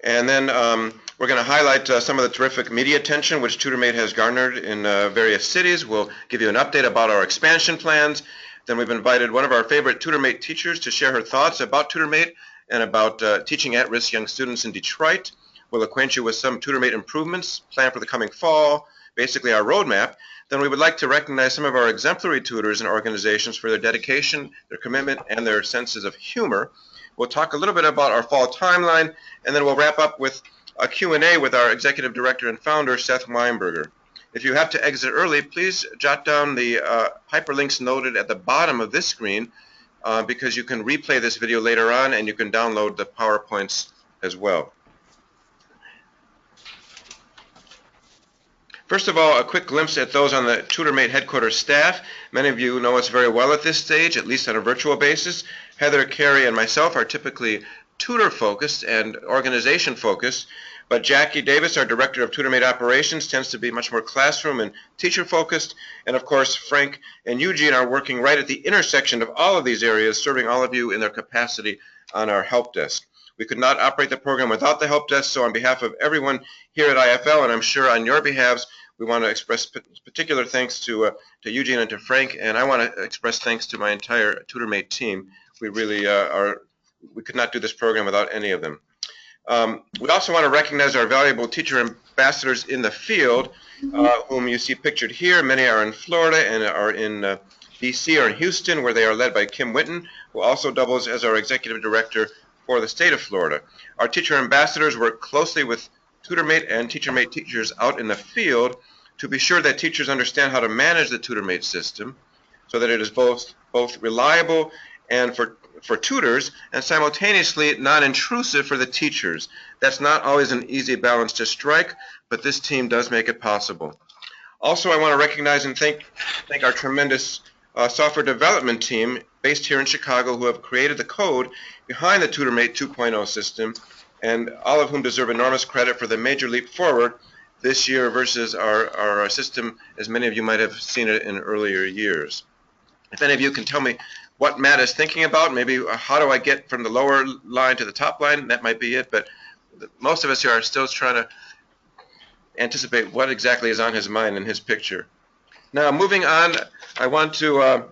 And then we're going to highlight some of the terrific media attention which TutorMate has garnered in various cities. We'll give you an update about our expansion plans. Then we've invited one of our favorite TutorMate teachers to share her thoughts about TutorMate and about teaching at-risk young students in Detroit. We'll acquaint you with some TutorMate improvements planned for the coming fall, basically our roadmap. Then we would like to recognize some of our exemplary tutors and organizations for their dedication, their commitment, and their senses of humor. We'll talk a little bit about our fall timeline, and then we'll wrap up with a Q&A with our executive director and founder, Seth Weinberger. If you have to exit early, please jot down the hyperlinks noted at the bottom of this screen because you can replay this video later on and you can download the PowerPoints as well. First of all, a quick glimpse at those on the TutorMate headquarters staff. Many of you know us very well at this stage, at least on a virtual basis. Heather, Carrie, and myself are typically tutor-focused and organization-focused, but Jackie Davis, our Director of TutorMate Operations, tends to be much more classroom and teacher-focused, and of course Frank and Eugene are working right at the intersection of all of these areas, serving all of you in their capacity on our help desk. We could not operate the program without the help desk, so on behalf of everyone here at IFL, and I'm sure on your behalves, we want to express particular thanks to Eugene and to Frank, and I want to express thanks to my entire TutorMate team. We really we could not do this program without any of them. We also want to recognize our valuable teacher ambassadors in the field, whom you see pictured here. Many are in Florida and are in DC or in Houston, where they are led by Kim Witten, who also doubles as our executive director for the state of Florida. Our teacher ambassadors work closely with TutorMate and TeacherMate teachers out in the field to be sure that teachers understand how to manage the TutorMate system so that it is both reliable and for tutors and simultaneously non-intrusive for the teachers. That's not always an easy balance to strike, but this team does make it possible. Also, I want to recognize and thank our tremendous software development team based here in Chicago who have created the code behind the TutorMate 2.0 system, and all of whom deserve enormous credit for the major leap forward this year versus our system as many of you might have seen it in earlier years. If any of you can tell me what Matt is thinking about, maybe how do I get from the lower line to the top line, that might be it, but most of us here are still trying to anticipate what exactly is on his mind in his picture. Now, moving on, I want to,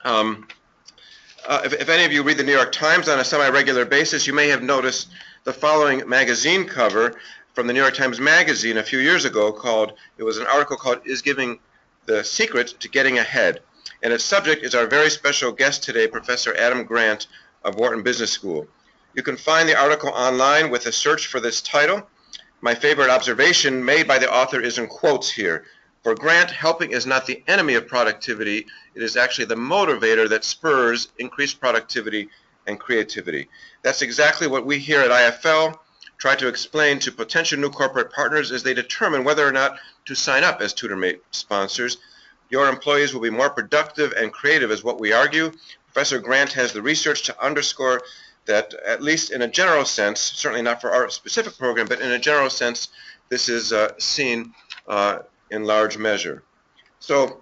if any of you read the New York Times on a semi-regular basis, you may have noticed the following magazine cover from the New York Times Magazine a few years ago it was an article called Is Giving the Secret to Getting Ahead. And its subject is our very special guest today, Professor Adam Grant of Wharton Business School. You can find the article online with a search for this title. My favorite observation made by the author is in quotes here. For Grant, helping is not the enemy of productivity, it is actually the motivator that spurs increased productivity and creativity. That's exactly what we here at IFL try to explain to potential new corporate partners as they determine whether or not to sign up as TutorMate sponsors. Your employees will be more productive and creative is what we argue. Professor Grant has the research to underscore that, at least in a general sense, certainly not for our specific program, but in a general sense, this is seen in large measure. So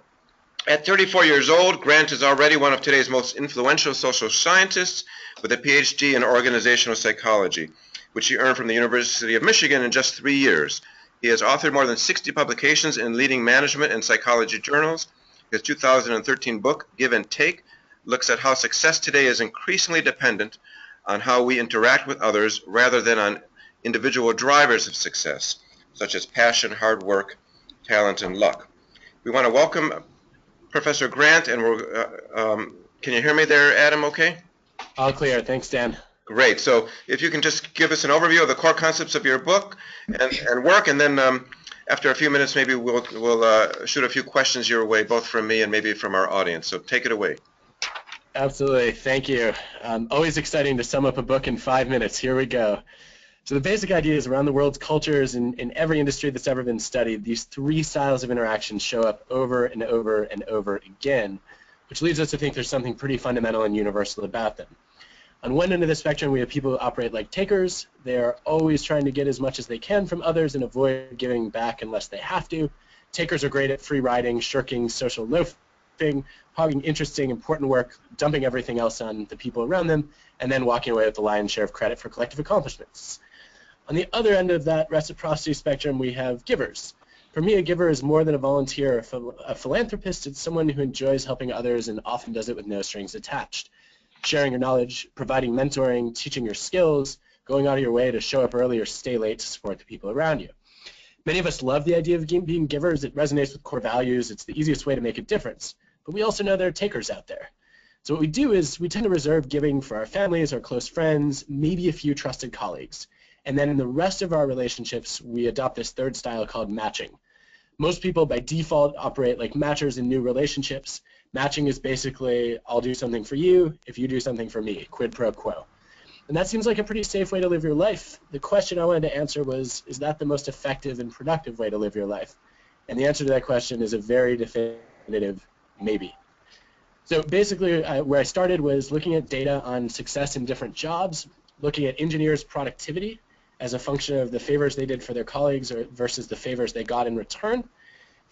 at 34 years old, Grant is already one of today's most influential social scientists with a PhD in organizational psychology, which he earned from the University of Michigan in just 3 years. He has authored more than 60 publications in leading management and psychology journals. His 2013 book, Give and Take, looks at how success today is increasingly dependent on how we interact with others rather than on individual drivers of success, such as passion, hard work, talent, and luck. We want to welcome Professor Grant, and can you hear me there, Adam, okay? All clear. Thanks, Dan. Great. So if you can just give us an overview of the core concepts of your book and work, and then after a few minutes, maybe we'll shoot a few questions your way, both from me and maybe from our audience. So take it away. Absolutely. Thank you. Always exciting to sum up a book in 5 minutes. Here we go. So the basic idea is around the world's cultures in every industry that's ever been studied, these 3 styles of interaction show up over and over and over again, which leads us to think there's something pretty fundamental and universal about them. On one end of the spectrum, we have people who operate like takers. They're always trying to get as much as they can from others and avoid giving back unless they have to. Takers are great at free riding, shirking, social loafing, hogging interesting, important work, dumping everything else on the people around them, and then walking away with the lion's share of credit for collective accomplishments. On the other end of that reciprocity spectrum, we have givers. For me, a giver is more than a volunteer, a philanthropist. It's someone who enjoys helping others and often does it with no strings attached. Sharing your knowledge, providing mentoring, teaching your skills, going out of your way to show up early or stay late to support the people around you. Many of us love the idea of being givers. It resonates with core values. It's the easiest way to make a difference. But we also know there are takers out there. So what we do is we tend to reserve giving for our families, our close friends, maybe a few trusted colleagues. And then in the rest of our relationships, we adopt this third style called matching. Most people by default operate like matchers in new relationships. Matching is basically, I'll do something for you if you do something for me, quid pro quo. And that seems like a pretty safe way to live your life. The question I wanted to answer was, is that the most effective and productive way to live your life? And the answer to that question is a very definitive maybe. So basically, where I started was looking at data on success in different jobs, looking at engineers' productivity as a function of the favors they did for their colleagues versus the favors they got in return,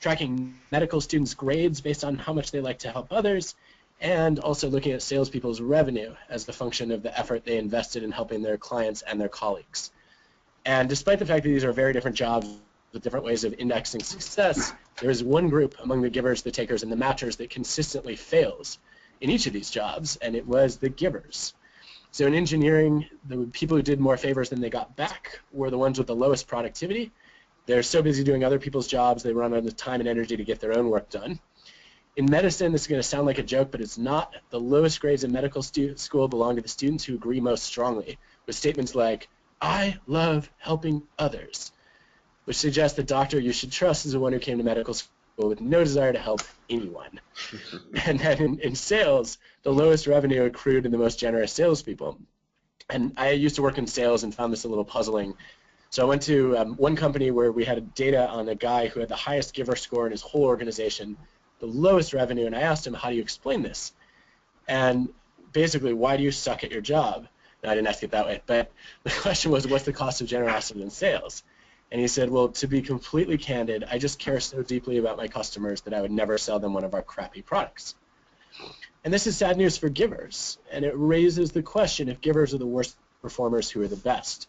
tracking medical students' grades based on how much they like to help others, and also looking at salespeople's revenue as the function of the effort they invested in helping their clients and their colleagues. And despite the fact that these are very different jobs with different ways of indexing success, there is one group among the givers, the takers, and the matchers that consistently fails in each of these jobs, and it was the givers. So in engineering, the people who did more favors than they got back were the ones with the lowest productivity. They're so busy doing other people's jobs, they run out of time and energy to get their own work done. In medicine, this is going to sound like a joke, but it's not. The lowest grades in medical school belong to the students who agree most strongly, with statements like, "I love helping others," which suggests the doctor you should trust is the one who came to medical school with no desire to help anyone. And then in sales, the lowest revenue accrued to the most generous salespeople. And I used to work in sales and found this a little puzzling. So I went to one company where we had data on a guy who had the highest giver score in his whole organization, the lowest revenue, and I asked him, how do you explain this? And basically, why do you suck at your job? And I didn't ask it that way, but the question was, what's the cost of generosity in sales? And he said, well, to be completely candid, I just care so deeply about my customers that I would never sell them one of our crappy products. And this is sad news for givers, and it raises the question if givers are the worst performers, who are the best?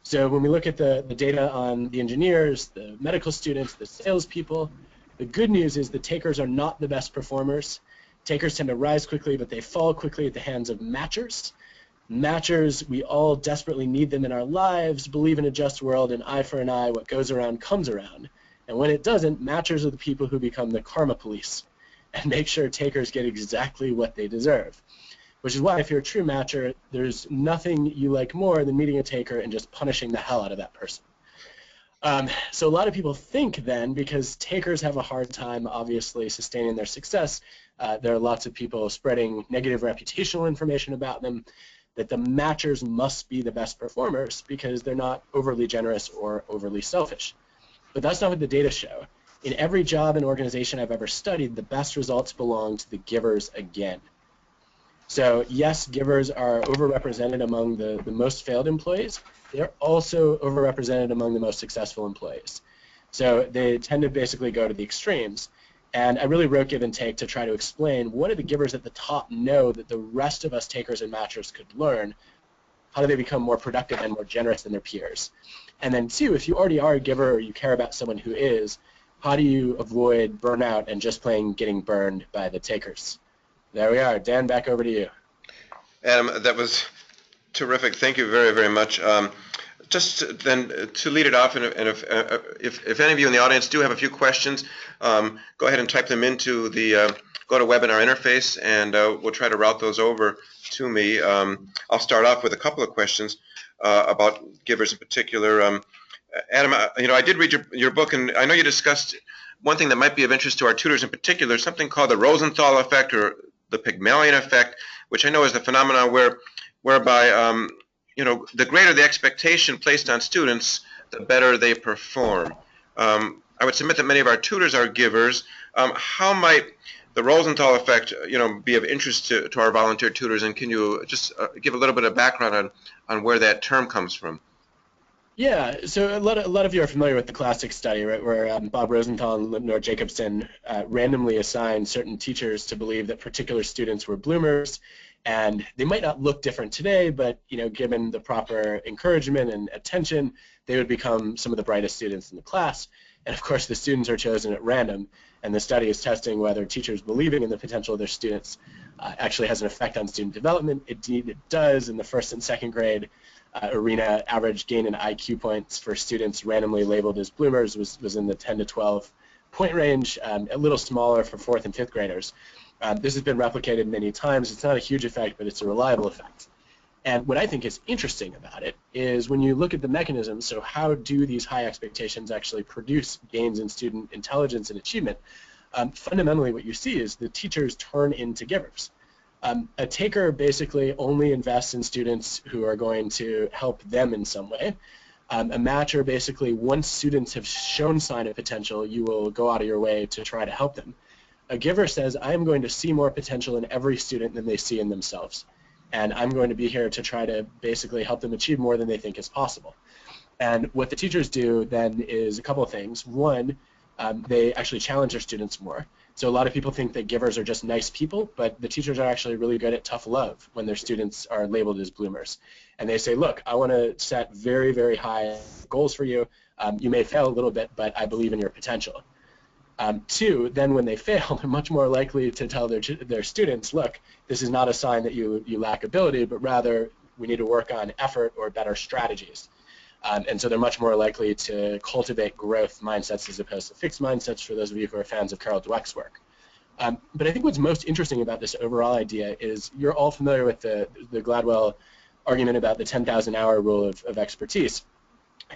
So when we look at the data on the engineers, the medical students, the salespeople, the good news is the takers are not the best performers. Takers tend to rise quickly, but they fall quickly at the hands of matchers. Matchers, we all desperately need them in our lives, believe in a just world, an eye for an eye, what goes around comes around. And when it doesn't, matchers are the people who become the karma police and make sure takers get exactly what they deserve. Which is why if you're a true matcher, there's nothing you like more than meeting a taker and just punishing the hell out of that person. So a lot of people think then, because takers have a hard time obviously sustaining their success, there are lots of people spreading negative reputational information about them, that the matchers must be the best performers because they're not overly generous or overly selfish. But that's not what the data show. In every job and organization I've ever studied, the best results belong to the givers again. So yes, givers are overrepresented among the most failed employees. They're also overrepresented among the most successful employees. So they tend to basically go to the extremes. And I really wrote Give and Take to try to explain what do the givers at the top know that the rest of us takers and matchers could learn. How do they become more productive and more generous than their peers? And then two, if you already are a giver or you care about someone who is, how do you avoid burnout and just plain getting burned by the takers? There we are. Dan, back over to you. Adam, that was terrific. Thank you very, very much. Just then to lead it off, and if any of you in the audience do have a few questions, go ahead and type them into the GoToWebinar interface, and we'll try to route those over to me. I'll start off with a couple of questions about givers in particular. Adam, I did read your book, and I know you discussed one thing that might be of interest to our tutors in particular, something called the Rosenthal Effect or the Pygmalion Effect, which I know is the phenomenon whereby the greater the expectation placed on students, the better they perform. I would submit that many of our tutors are givers. How might the Rosenthal Effect, be of interest to our volunteer tutors, and can you just give a little bit of background on where that term comes from? Yeah, so a lot of you are familiar with the classic study, right, where Bob Rosenthal and Libnor Jacobson randomly assigned certain teachers to believe that particular students were bloomers, and they might not look different today, but given the proper encouragement and attention, they would become some of the brightest students in the class. And of course, the students are chosen at random, and the study is testing whether teachers believing in the potential of their students actually has an effect on student development. Indeed, it does. In the first and second grade arena, average gain in IQ points for students randomly labeled as bloomers was in the 10 to 12 point range, a little smaller for fourth and fifth graders. This has been replicated many times. It's not a huge effect, but it's a reliable effect. And what I think is interesting about it is when you look at the mechanisms, so how do these high expectations actually produce gains in student intelligence and achievement? Fundamentally, what you see is the teachers turn into givers. A taker basically only invests in students who are going to help them in some way. A matcher basically, once students have shown sign of potential, you will go out of your way to try to help them. A giver says, I am going to see more potential in every student than they see in themselves. And I'm going to be here to try to basically help them achieve more than they think is possible. And what the teachers do then is a couple of things. One, they actually challenge their students more. So a lot of people think that givers are just nice people, but the teachers are actually really good at tough love when their students are labeled as bloomers. And they say, look, I want to set very, very high goals for you. You may fail a little bit, but I believe in your potential. Two, then when they fail, they're much more likely to tell their students, look, this is not a sign that you lack ability, but rather we need to work on effort or better strategies. And so they're much more likely to cultivate growth mindsets as opposed to fixed mindsets, for those of you who are fans of Carol Dweck's work. But I think what's most interesting about this overall idea is you're all familiar with the Gladwell argument about the 10,000-hour rule of expertise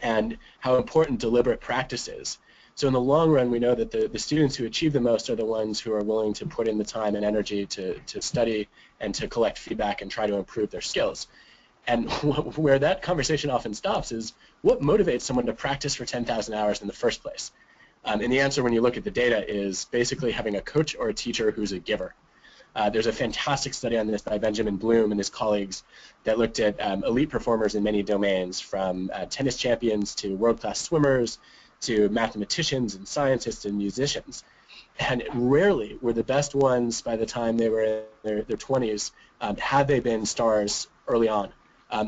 and how important deliberate practice is. So in the long run, we know that the students who achieve the most are the ones who are willing to put in the time and energy to study and to collect feedback and try to improve their skills. And where that conversation often stops is what motivates someone to practice for 10,000 hours in the first place? And the answer when you look at the data is basically having a coach or a teacher who's a giver. There's a fantastic study on this by Benjamin Bloom and his colleagues that looked at elite performers in many domains, from tennis champions to world-class swimmers to mathematicians and scientists and musicians. And rarely were the best ones by the time they were in their 20s, had they been stars early on.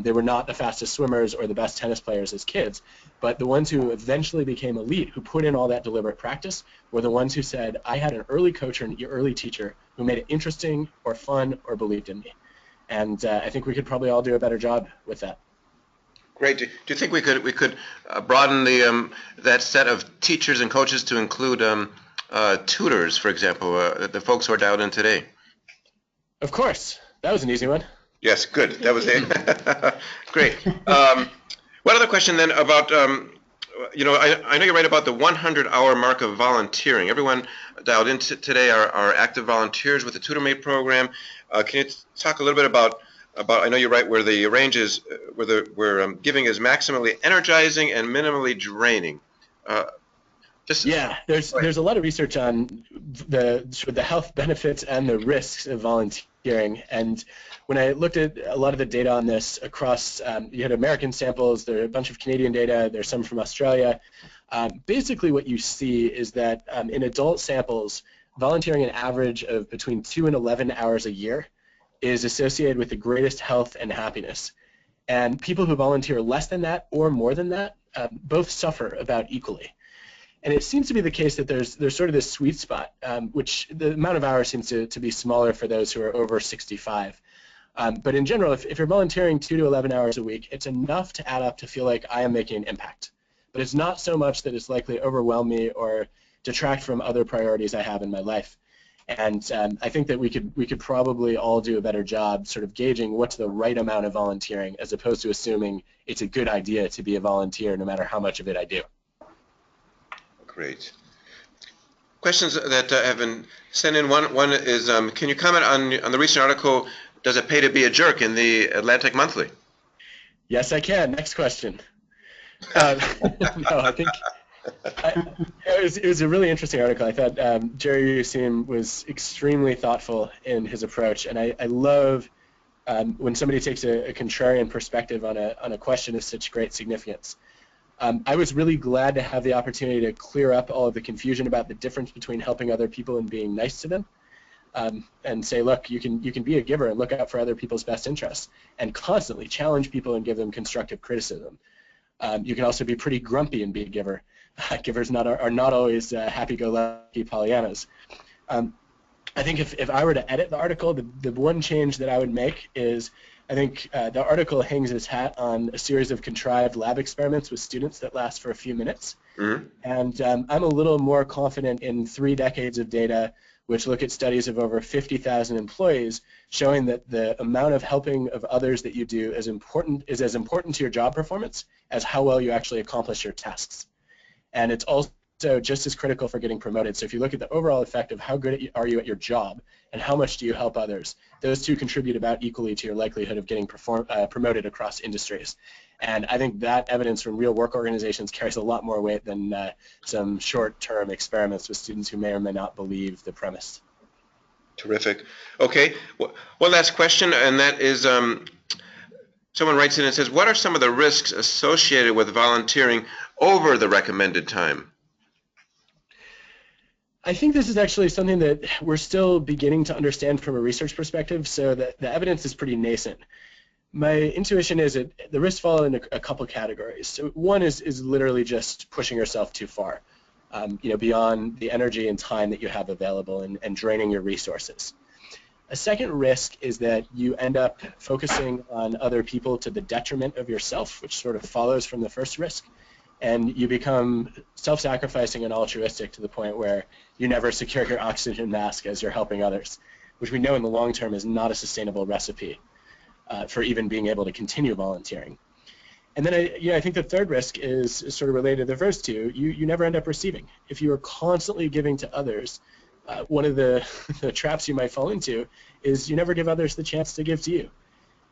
They were not the fastest swimmers or the best tennis players as kids, but the ones who eventually became elite, who put in all that deliberate practice, were the ones who said, I had an early coach or an early teacher who made it interesting or fun or believed in me. And I think we could probably all do a better job with that. Great. Do you think we could broaden that set of teachers and coaches to include tutors, for example, the folks who are dialed in today? Of course. That was an easy one. Yes, good. That was it. Great. One other question then about, I know you're right about the 100-hour mark of volunteering. Everyone dialed in today are active volunteers with the TutorMate program. Can you talk a little bit about I know you're right, where the range is, where giving is maximally energizing and minimally draining. There's a lot of research on the health benefits and the risks of volunteering. And when I looked at a lot of the data on this across, you had American samples, there are a bunch of Canadian data, there's some from Australia. Basically what you see is that in adult samples, volunteering an average of between 2 and 11 hours a year is associated with the greatest health and happiness. And people who volunteer less than that or more than that both suffer about equally. And it seems to be the case that there's sort of this sweet spot, which the amount of hours seems to be smaller for those who are over 65. But in general, if you're volunteering 2 to 11 hours a week, it's enough to add up to feel like I am making an impact. But it's not so much that it's likely to overwhelm me or detract from other priorities I have in my life. And I think that we could probably all do a better job sort of gauging what's the right amount of volunteering, as opposed to assuming it's a good idea to be a volunteer no matter how much of it I do. Great. Questions that have been sent in. One is, can you comment on the recent article, Does It Pay to Be a Jerk, in the Atlantic Monthly? Yes, I can. Next question. No, I think it was a really interesting article. I thought Jerry Usim was extremely thoughtful in his approach, and I love when somebody takes a contrarian perspective on a question of such great significance. I was really glad to have the opportunity to clear up all of the confusion about the difference between helping other people and being nice to them, and say, look, you can be a giver and look out for other people's best interests, and constantly challenge people and give them constructive criticism. You can also be pretty grumpy and be a giver. Givers are not always happy-go-lucky Pollyannas. I think if I were to edit the article, the one change that I would make is, I think the article hangs its hat on a series of contrived lab experiments with students that last for a few minutes. Mm-hmm. And I'm a little more confident in 3 decades of data which look at studies of over 50,000 employees, showing that the amount of helping of others that you do is as important to your job performance as how well you actually accomplish your tasks. And it's also just as critical for getting promoted. So if you look at the overall effect of how good are you at your job and how much do you help others, those two contribute about equally to your likelihood of getting promoted across industries. And I think that evidence from real work organizations carries a lot more weight than some short-term experiments with students who may or may not believe the premise. Terrific. Okay, one last question, and that is, someone writes in and says, what are some of the risks associated with volunteering over the recommended time? I think this is actually something that we're still beginning to understand from a research perspective, so that the evidence is pretty nascent. My intuition is that the risks fall in a couple categories. So one is literally just pushing yourself too far, beyond the energy and time that you have available and draining your resources. A second risk is that you end up focusing on other people to the detriment of yourself, which sort of follows from the first risk. And you become self-sacrificing and altruistic to the point where you never secure your oxygen mask as you're helping others, which we know in the long term is not a sustainable recipe for even being able to continue volunteering. And then I think the third risk is sort of related to the first two. You never end up receiving. If you are constantly giving to others, one of the traps you might fall into is you never give others the chance to give to you.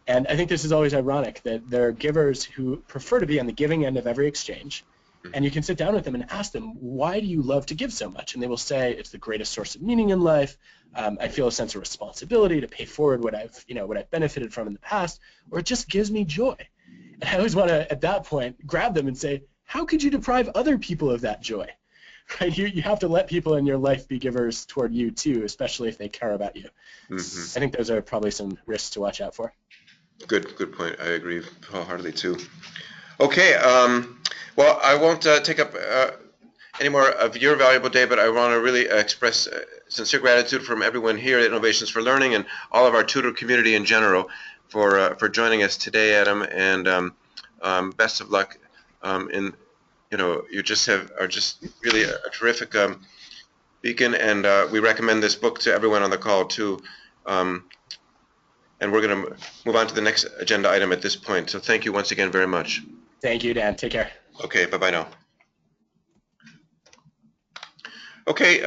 And I think this is always ironic that there are givers who prefer to be on the giving end of every exchange, and you can sit down with them and ask them, why do you love to give so much? And they will say, it's the greatest source of meaning in life. I feel a sense of responsibility to pay forward what I've benefited from in the past, or it just gives me joy. And I always want to, at that point, grab them and say, how could you deprive other people of that joy? Right? You have to let people in your life be givers toward you too, especially if they care about you. Mm-hmm. I think those are probably some risks to watch out for. Good point. I agree wholeheartedly too. Okay, well, I won't take up any more of your valuable day, but I want to really express sincere gratitude from everyone here at Innovations for Learning and all of our tutor community in general for joining us today, Adam, and best of luck. You just are just really a terrific beacon, and we recommend this book to everyone on the call too. And we're going to move on to the next agenda item at this point. So thank you once again very much. Thank you, Dan. Take care. Okay, bye-bye now. Okay,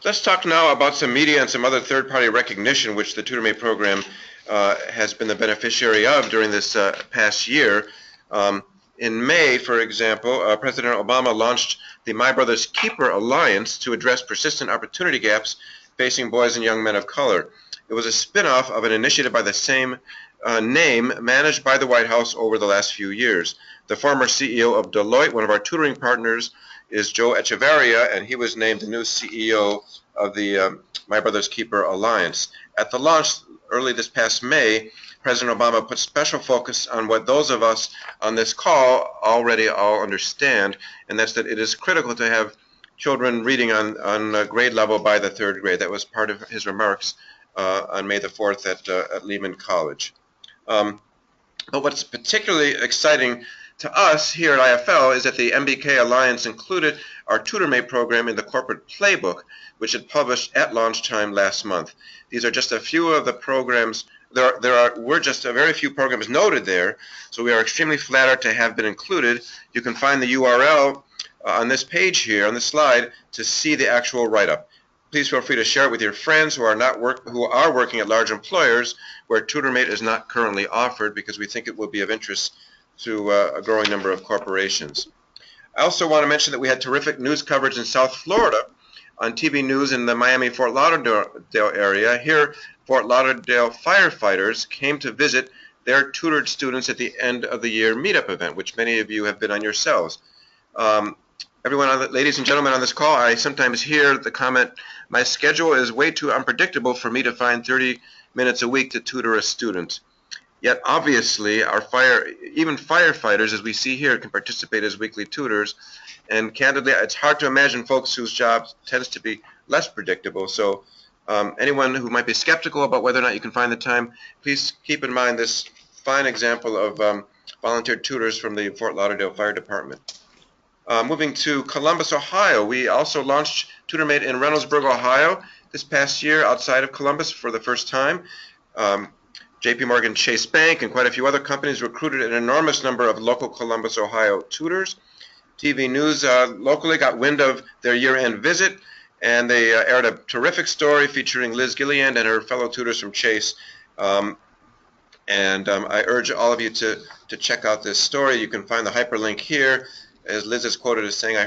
let's talk now about some media and some other third-party recognition which the TutorMate program has been the beneficiary of during this past year. In May, for example, President Obama launched the My Brother's Keeper Alliance to address persistent opportunity gaps facing boys and young men of color. It was a spin-off of an initiative by the same name managed by the White House over the last few years. The former CEO of Deloitte, one of our tutoring partners, is Joe Echevarria, and he was named the new CEO of the My Brother's Keeper Alliance. At the launch early this past May, President Obama put special focus on what those of us on this call already all understand, and that's that it is critical to have children reading on grade level by the 3rd grade. That was part of his remarks on May the 4th at Lehman College. But what's particularly exciting to us here at IFL is that the MBK Alliance included our TutorMate program in the corporate playbook, which had published at launch time last month. These are just a few of the programs. Were just a very few programs noted there, so we are extremely flattered to have been included. You can find the URL on this page here, on this slide, to see the actual write-up. Please feel free to share it with your friends who are working at large employers where TutorMate is not currently offered, because we think it will be of interest to a growing number of corporations. I also want to mention that we had terrific news coverage in South Florida on TV news in the Miami-Fort Lauderdale area. Here, Fort Lauderdale firefighters came to visit their tutored students at the end of the year meetup event, which many of you have been on yourselves. Ladies and gentlemen on this call, I sometimes hear the comment, my schedule is way too unpredictable for me to find 30 minutes a week to tutor a student. Yet obviously, even firefighters, as we see here, can participate as weekly tutors. And candidly, it's hard to imagine folks whose job tends to be less predictable. So anyone who might be skeptical about whether or not you can find the time, please keep in mind this fine example of volunteer tutors from the Fort Lauderdale Fire Department. Moving to Columbus, Ohio, we also launched TutorMate in Reynoldsburg, Ohio this past year outside of Columbus for the first time. JP Morgan Chase Bank and quite a few other companies recruited an enormous number of local Columbus, Ohio tutors. TV News locally got wind of their year-end visit, and they aired a terrific story featuring Liz Gilliand and her fellow tutors from Chase. I urge all of you to check out this story. You can find the hyperlink here. As Liz is quoted as saying,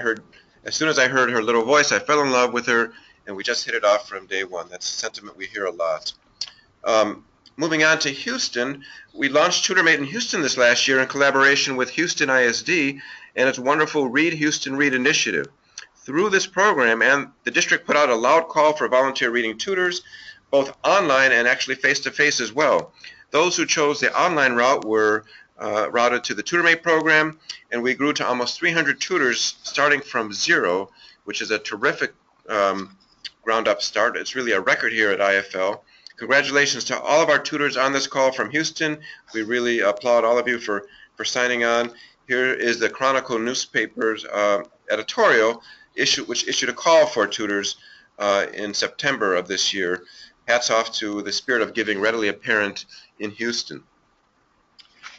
as soon as I heard her little voice, I fell in love with her, and we just hit it off from day one. That's a sentiment we hear a lot. Moving on to Houston, we launched TutorMate in Houston this last year in collaboration with Houston ISD and its wonderful Read Houston Read initiative. Through this program, and the district put out a loud call for volunteer reading tutors, both online and actually face-to-face as well. Those who chose the online route were routed to the TutorMate program, and we grew to almost 300 tutors starting from zero, which is a terrific ground-up start. It's really a record here at IFL. Congratulations to all of our tutors on this call from Houston. We really applaud all of you for signing on. Here is the Chronicle newspaper's editorial, which issued a call for tutors in September of this year. Hats off to the spirit of giving readily apparent in Houston.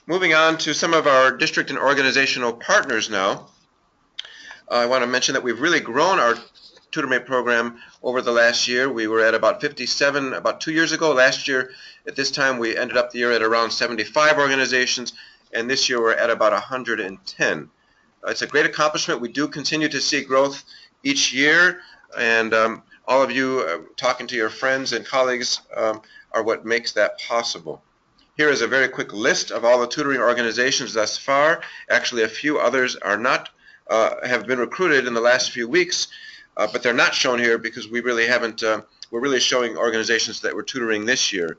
Moving on to some of our district and organizational partners now. I want to mention that we've really grown our TutorMate program over the last year. We were at about 57 about 2 years ago. Last year, at this time, we ended up the year at around 75 organizations, and this year we're at about 110. It's a great accomplishment. We do continue to see growth each year, and all of you talking to your friends and colleagues are what makes that possible. Here is a very quick list of all the tutoring organizations thus far. Actually, a few others are not have been recruited in the last few weeks, but they're not shown here because we really haven't. We're really showing organizations that we're tutoring this year,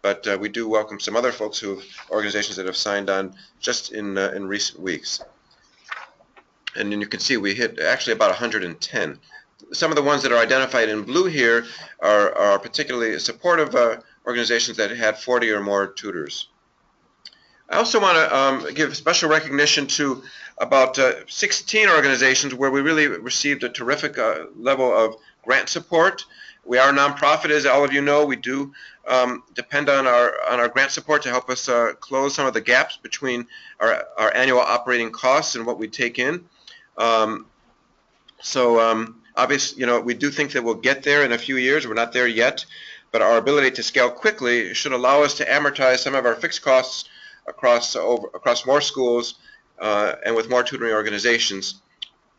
but we do welcome some other folks organizations that have signed on just in recent weeks. And then you can see we hit actually about 110. Some of the ones that are identified in blue here are particularly supportive organizations that had 40 or more tutors. I also want to give special recognition to about 16 organizations where we really received a terrific level of grant support. We are a nonprofit, as all of you know. We do depend on our grant support to help us close some of the gaps between our annual operating costs and what we take in. Obviously, we do think that we'll get there in a few years. We're not there yet, but our ability to scale quickly should allow us to amortize some of our fixed costs across more schools and with more tutoring organizations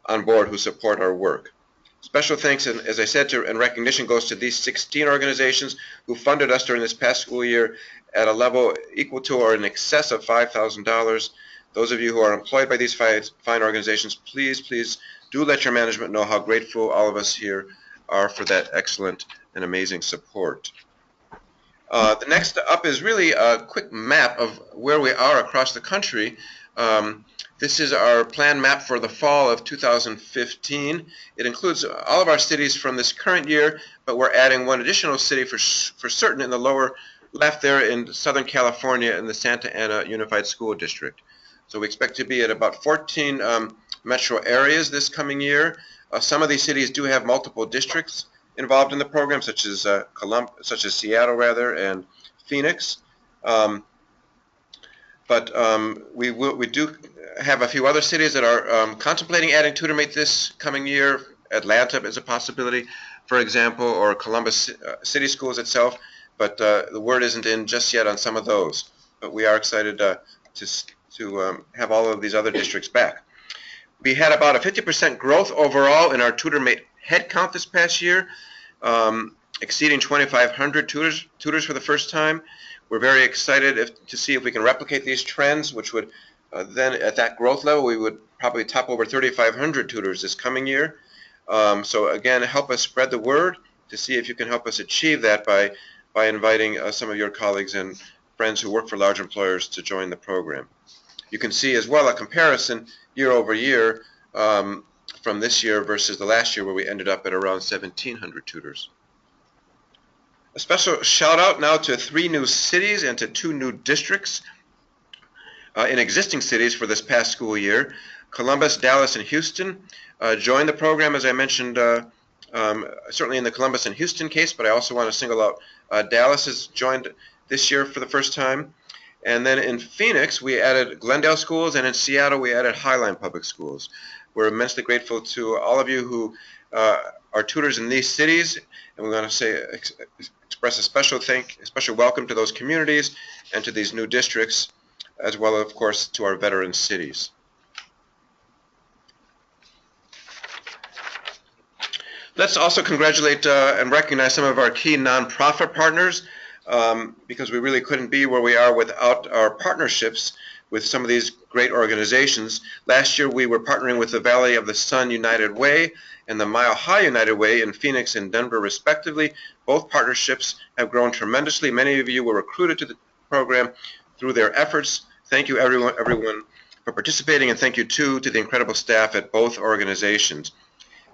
on board who support our work. Special thanks, and as I said, and recognition goes to these 16 organizations who funded us during this past school year at a level equal to or in excess of $5,000. Those of you who are employed by these fine organizations, please do let your management know how grateful all of us here are for that excellent and amazing support. The next up is really a quick map of where we are across the country. This is our plan map for the fall of 2015. It includes all of our cities from this current year, but we're adding one additional city for certain in the lower left there in Southern California in the Santa Ana Unified School District. So we expect to be at about 14 metro areas this coming year. Some of these cities do have multiple districts involved in the program, such as Seattle, and Phoenix. We do have a few other cities that are contemplating adding TutorMate this coming year. Atlanta is a possibility, for example, or Columbus City Schools itself. But the word isn't in just yet on some of those. But we are excited to have all of these other districts back. We had about a 50% growth overall in our TutorMate head count this past year, exceeding 2,500 tutors for the first time. We're very excited to see if we can replicate these trends, which would then at that growth level we would probably top over 3,500 tutors this coming year. So again, help us spread the word to see if you can help us achieve that by inviting some of your colleagues and friends who work for large employers to join the program. You can see as well a comparison year over year from this year versus the last year, where we ended up at around 1,700 tutors. A special shout out now to 3 new cities and to 2 new districts in existing cities for this past school year. Columbus, Dallas, and Houston joined the program, as I mentioned, certainly in the Columbus and Houston case, but I also want to single out Dallas has joined this year for the first time. And then in Phoenix, we added Glendale Schools, and in Seattle, we added Highline Public Schools. We're immensely grateful to all of you who are tutors in these cities, and we want to express a special welcome to those communities and to these new districts, as well, of course, to our veteran cities. Let's also congratulate and recognize some of our key nonprofit partners, because we really couldn't be where we are without our partnerships with some of these great organizations. Last year we were partnering with the Valley of the Sun United Way and the Mile High United Way in Phoenix and Denver respectively. Both partnerships have grown tremendously. Many of you were recruited to the program through their efforts. Thank you everyone for participating, and thank you too to the incredible staff at both organizations.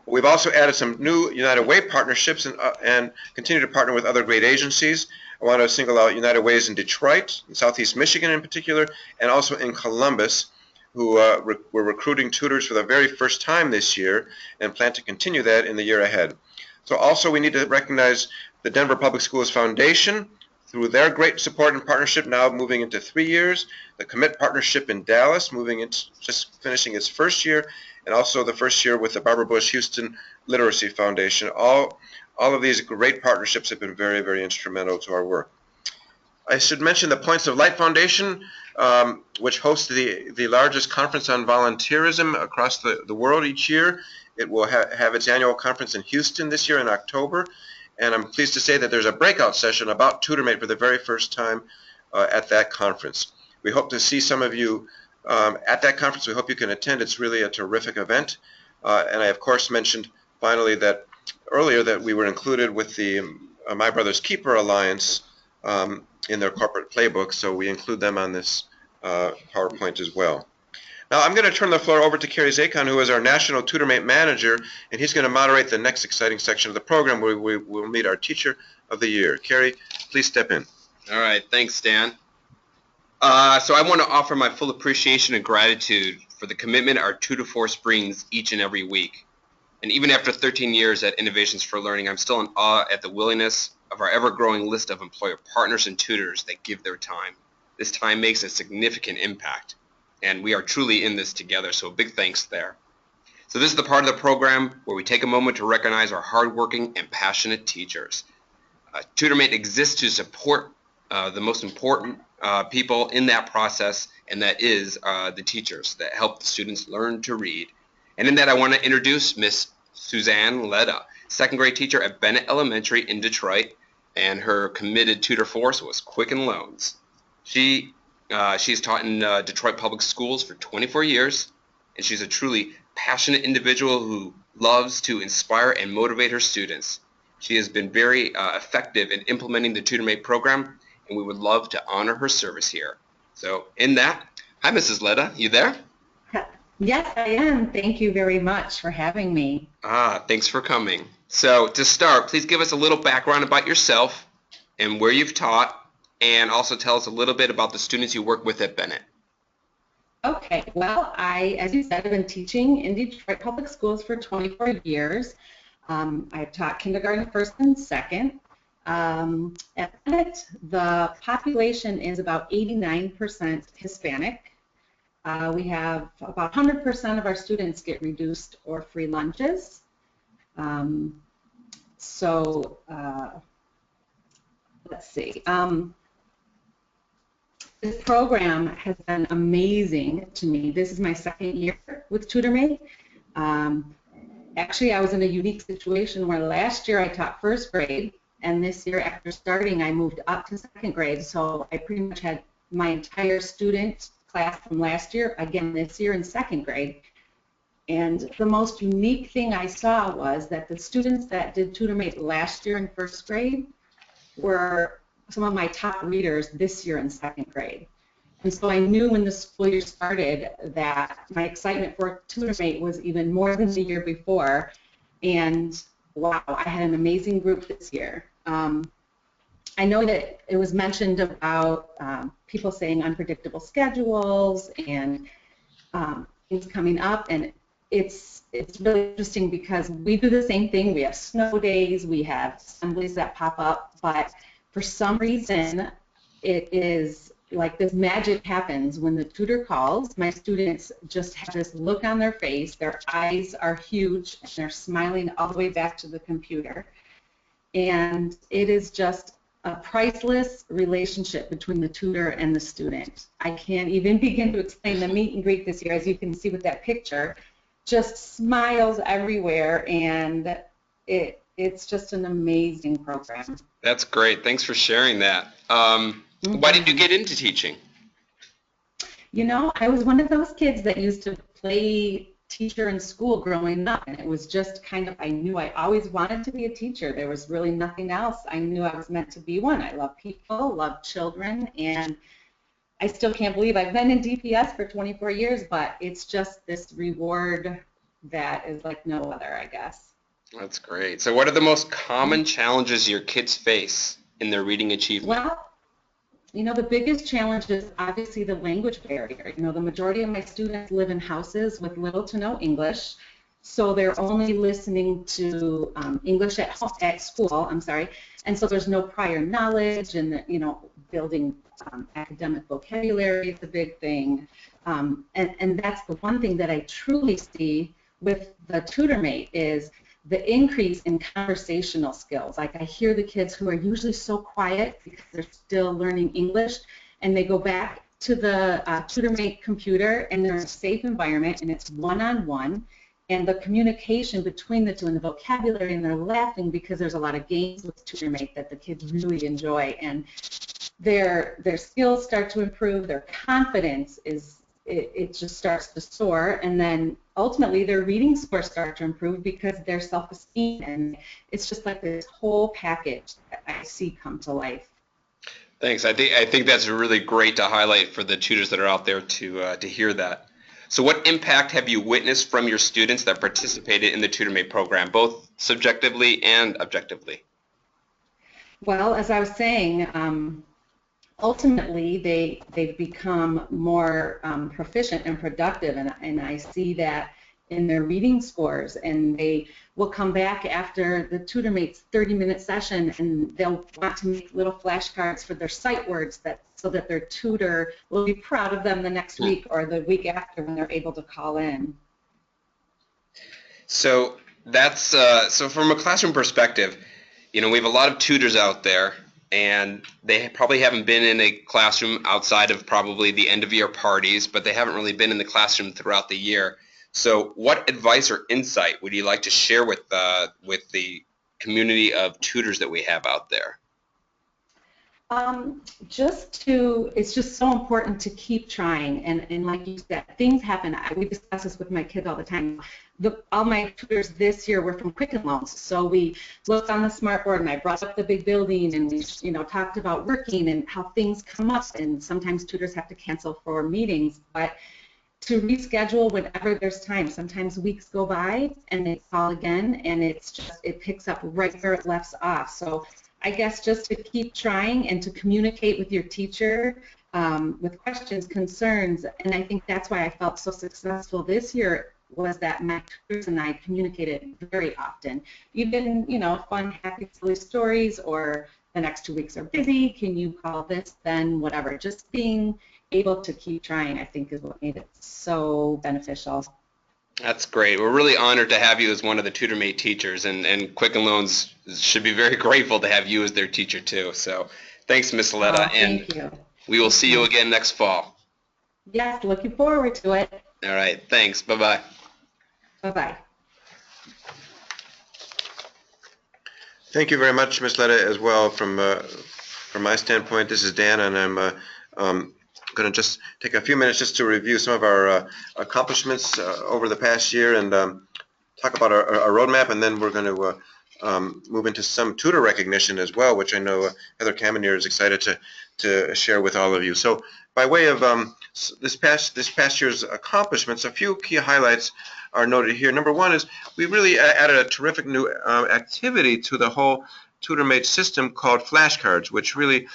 We've also added some new United Way partnerships and continue to partner with other great agencies. I want to single out United Ways in Detroit, in Southeast Michigan in particular, and also in Columbus, who were recruiting tutors for the very first time this year and plan to continue that in the year ahead. So also we need to recognize the Denver Public Schools Foundation through their great support and partnership, now moving into 3 years, the Commit Partnership in Dallas, just finishing its first year, and also the first year with the Barbara Bush Houston Literacy Foundation. All of these great partnerships have been very, very instrumental to our work. I should mention the Points of Light Foundation, which hosts the largest conference on volunteerism across the world each year. It will have its annual conference in Houston this year in October, and I'm pleased to say that there's a breakout session about TutorMate for the very first time at that conference. We hope to see some of you at that conference. We hope you can attend. It's really a terrific event. And I, of course, mentioned finally that earlier that we were included with the My Brother's Keeper Alliance in their corporate playbook, so we include them on this PowerPoint as well. Now I'm going to turn the floor over to Kerry Zakon, who is our National TutorMate Manager, and he's going to moderate the next exciting section of the program where we will meet our Teacher of the Year. Kerry, please step in. All right, thanks, Dan. So I want to offer my full appreciation and gratitude for the commitment our tutor force brings each and every week. And even after 13 years at Innovations for Learning, I'm still in awe at the willingness of our ever-growing list of employer partners and tutors that give their time. This time makes a significant impact, and we are truly in this together, so a big thanks there. So this is the part of the program where we take a moment to recognize our hardworking and passionate teachers. TutorMate exists to support the most important people in that process, and that is the teachers that help the students learn to read. And in that, I want to introduce Miss Suzanne Ledda, second grade teacher at Bennett Elementary in Detroit, and her committed tutor force was Quicken Loans. She's taught in Detroit Public Schools for 24 years, and she's a truly passionate individual who loves to inspire and motivate her students. She has been very effective in implementing the TutorMate program, and we would love to honor her service here. So in that, hi Mrs. Ledda, you there? Yes, I am. Thank you very much for having me. Thanks for coming. So to start, please give us a little background about yourself and where you've taught, and also tell us a little bit about the students you work with at Bennett. Okay, well, as you said, I've been teaching in Detroit Public Schools for 24 years. I've taught kindergarten, first and second. At Bennett, the population is about 89% Hispanic. We have about 100% of our students get reduced or free lunches. Let's see. This program has been amazing to me. This is my second year with TutorMate. Actually, I was in a unique situation where last year I taught first grade, and this year after starting I moved up to second grade, so I pretty much had my entire student class from last year again this year in second grade. And the most unique thing I saw was that the students that did TutorMate last year in first grade were some of my top readers this year in second grade. And so I knew when the school year started that my excitement for TutorMate was even more than the year before. And wow, I had an amazing group this year. I know that it was mentioned about people saying unpredictable schedules and things coming up, and it's really interesting because we do the same thing. We have snow days, we have assemblies that pop up, but for some reason it is like this magic happens when the tutor calls. My students just have this look on their face, their eyes are huge, and they're smiling all the way back to the computer. And it is just a priceless relationship between the tutor and the student. I can't even begin to explain the meet and greet this year, as you can see with that picture. Just smiles everywhere, and it's just an amazing program. That's great. Thanks for sharing that. Why did you get into teaching? You know, I was one of those kids that used to play teacher in school growing up, and it was just kind of, I knew I always wanted to be a teacher. There was really nothing else. I knew I was meant to be one. I love people, love children, and I still can't believe I've been in DPS for 24 years, but it's just this reward that is like no other, I guess. That's great. So what are the most common challenges your kids face in their reading achievement? Well, you know, the biggest challenge is obviously the language barrier. You know, the majority of my students live in houses with little to no English, so they're only listening to English at home, at school, and so there's no prior knowledge, and, you know, building academic vocabulary is a big thing. And that's the one thing that I truly see with the TutorMate is the increase in conversational skills. Like, I hear the kids who are usually so quiet because they're still learning English, and they go back to the TutorMate computer, and they're in a safe environment, and it's one-on-one, and the communication between the two and the vocabulary, and they're laughing because there's a lot of games with TutorMate that the kids really enjoy, and their skills start to improve, their confidence is, it just starts to soar, and then ultimately their reading scores start to improve because their self-esteem, and it's just like this whole package that I see come to life. Thanks. I think that's really great to highlight for the tutors that are out there to hear that. So what impact have you witnessed from your students that participated in the TutorMate program, both subjectively and objectively? Well, as I was saying, ultimately they've become more proficient and productive, and I see that in their reading scores, and they will come back after the TutorMate's 30-minute session, and they'll want to make little flashcards for their sight words so that their tutor will be proud of them the next week or the week after when they're able to call in. So that's so from a classroom perspective, you know, we have a lot of tutors out there, and they probably haven't been in a classroom outside of probably the end-of-year parties, but they haven't really been in the classroom throughout the year. So what advice or insight would you like to share with the community of tutors that we have out there? It's just so important to keep trying, and like you said, things happen. We discuss this with my kids all the time. All my tutors this year were from Quicken Loans, so we looked on the smartboard, and I brought up the big building, and we, you know, talked about working and how things come up, and sometimes tutors have to cancel for meetings, but to reschedule whenever there's time. Sometimes weeks go by and they call again, and it picks up right where it left off. So I guess just to keep trying and to communicate with your teacher with questions, concerns, and I think that's why I felt so successful this year, was that my tutors and I communicated very often. Even, you know, fun, happy, silly stories, or the next 2 weeks are busy, can you call this, then whatever. Just being able to keep trying, I think, is what made it so beneficial. That's great. We're really honored to have you as one of the TutorMate teachers, and Quicken Loans should be very grateful to have you as their teacher too. So thanks, Miss Ledda, thank you. We will see you again next fall. Yes, looking forward to it. All right, thanks. Bye-bye. Bye-bye. Thank you very much, Ms. Ledda, as well. From my standpoint, this is Dan, and I'm going to just take a few minutes just to review some of our accomplishments over the past year and talk about our roadmap, and then we're going to move into some tutor recognition as well, which I know Heather Kamenier is excited to share with all of you. So by way of this past year's accomplishments, a few key highlights are noted here. Number one is we really added a terrific new activity to the whole TutorMate system called flashcards, which really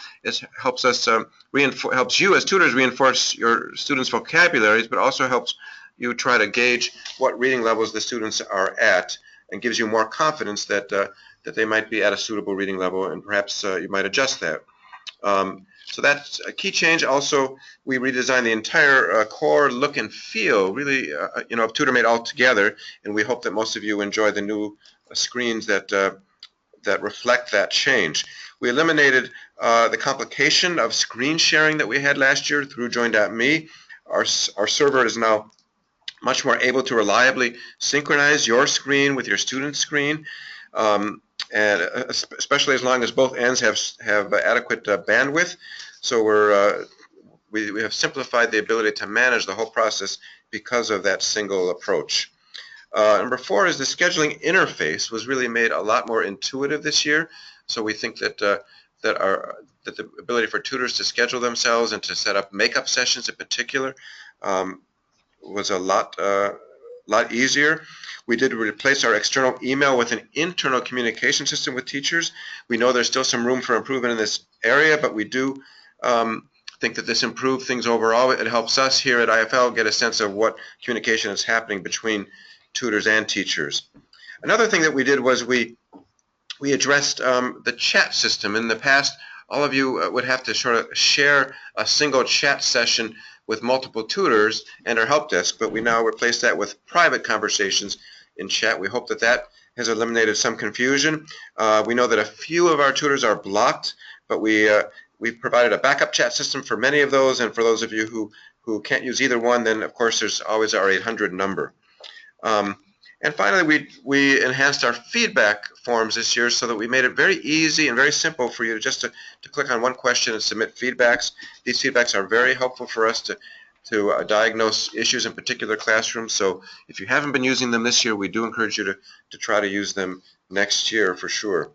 helps us helps you as tutors reinforce your students' vocabularies, but also helps you try to gauge what reading levels the students are at, and gives you more confidence that that they might be at a suitable reading level, and perhaps you might adjust that. So that's a key change. Also, we redesigned the entire core look and feel, really, of TutorMate altogether, and we hope that most of you enjoy the new screens that reflect that change. We eliminated the complication of screen sharing that we had last year through Join.me. Our server is now much more able to reliably synchronize your screen with your student's screen, and especially as long as both ends have adequate bandwidth. So we have simplified the ability to manage the whole process because of that single approach. Number four is the scheduling interface was really made a lot more intuitive this year. So we think that that the ability for tutors to schedule themselves and to set up makeup sessions in particular was a lot easier. We did replace our external email with an internal communication system with teachers. We know there's still some room for improvement in this area, but we do think that this improved things overall. It helps us here at IFL get a sense of what communication is happening between tutors and teachers. Another thing that we did was we addressed the chat system. In the past, all of you would have to sort of share a single chat session with multiple tutors and our help desk, but we now replace that with private conversations in chat. We hope that that has eliminated some confusion. We know that a few of our tutors are blocked, but we've provided a backup chat system for many of those, and for those of you who can't use either one, then of course there's always our 800 number. And finally, we enhanced our feedback forms this year so that we made it very easy and very simple for you just to click on one question and submit feedbacks. These feedbacks are very helpful for us to diagnose issues in particular classrooms. So if you haven't been using them this year, we do encourage you to try to use them next year for sure.